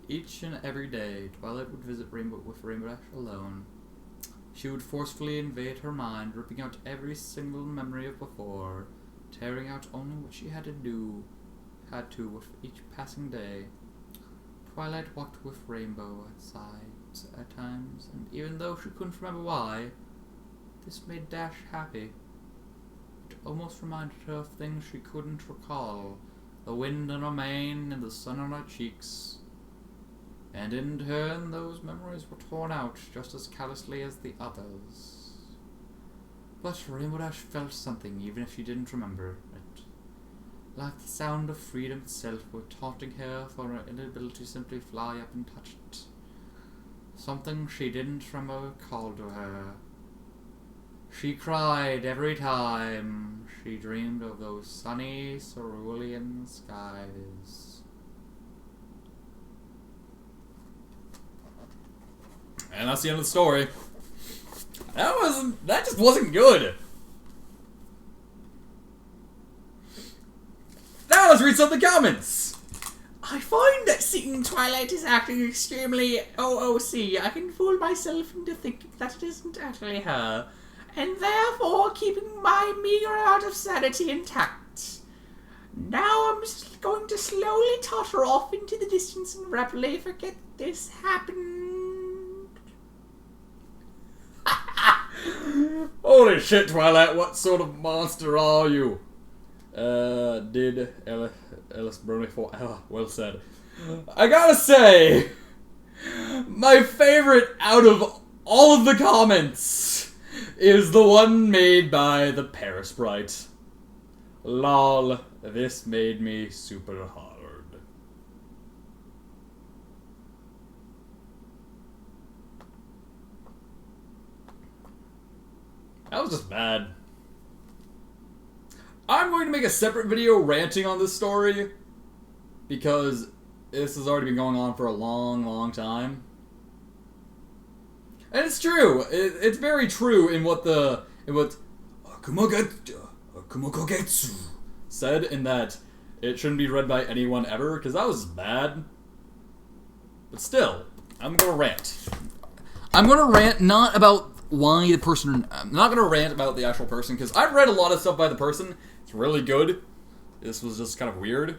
Each and every day, Twilight would visit Rainbow with Rainbow Dash alone. She would forcefully invade her mind, ripping out every single memory of before, tearing out only what she had to with each passing day. Twilight walked with Rainbow outside at times, and even though she couldn't remember why, this made Dash happy. It almost reminded her of things she couldn't recall, the wind on her mane and the sun on her cheeks. And in turn, those memories were torn out just as callously as the others. But Rainbow Dash felt something even if she didn't remember it. Like the sound of freedom itself were taunting her for her inability to simply fly up and touch it. Something she didn't remember called to her. She cried every time she dreamed of those sunny cerulean skies. And that's the end of the story. That just wasn't good. Now let's read some of the comments. I find that seeing Twilight is acting extremely OOC. I can fool myself into thinking that it isn't actually her, and therefore keeping my meager amount of sanity intact. Now I'm just going to slowly totter off into the distance and rapidly forget this happened. Holy shit, Twilight, what sort of monster are you? Did Ellis Brony for well said. I gotta say, my favorite out of all of the comments is the one made by the Parasprite. Lol, this made me super hard. That was just bad. I'm going to make a separate video ranting on this story because this has already been going on for a long, long time. And it's true. It's very true in what Akumokogetsu said, in that it shouldn't be read by anyone ever, because that was bad. But still, I'm going to rant. I'm going to rant not about why the person... I'm not going to rant about the actual person, because I've read a lot of stuff by the person. It's really good. This was just kind of weird.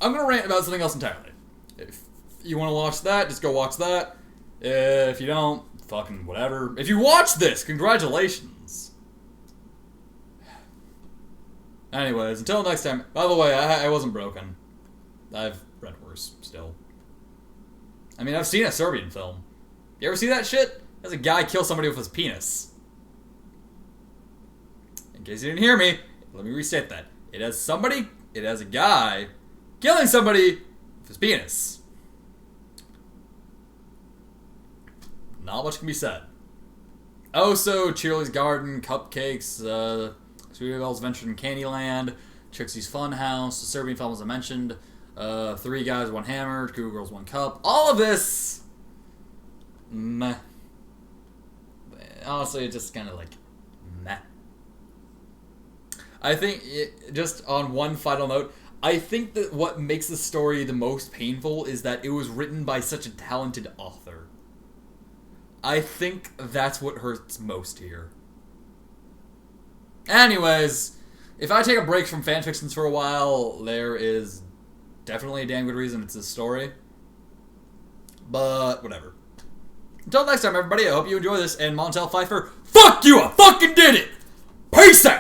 I'm going to rant about something else entirely. If you want to watch that, just go watch that. If you don't, fucking whatever. If you watch this, congratulations. Anyways, until next time. By the way, I wasn't broken. I've read worse, still. I mean, I've seen a Serbian film. You ever see that shit? There's a guy kill somebody with his penis. In case you didn't hear me, let me restate that. It has a guy killing somebody with his penis. Not much can be said. Also, Cheerlea's Garden, Cupcakes, Sweetie Belle's Adventure in Candyland, Trixie's Funhouse, the Serbian films I mentioned, 3 Guys, 1 Hammer, 2 Girls, 1 Cup. All of this, meh. Honestly, it's just kind of like, meh. I think, just on one final note, I think that what makes the story the most painful is that it was written by such a talented author. I think that's what hurts most here. Anyways, if I take a break from fanfictions for a while, there is definitely a damn good reason it's this story. But, whatever. Until next time, everybody, I hope you enjoy this, and Montel Pfeiffer, fuck you, I fucking did it! Peace out!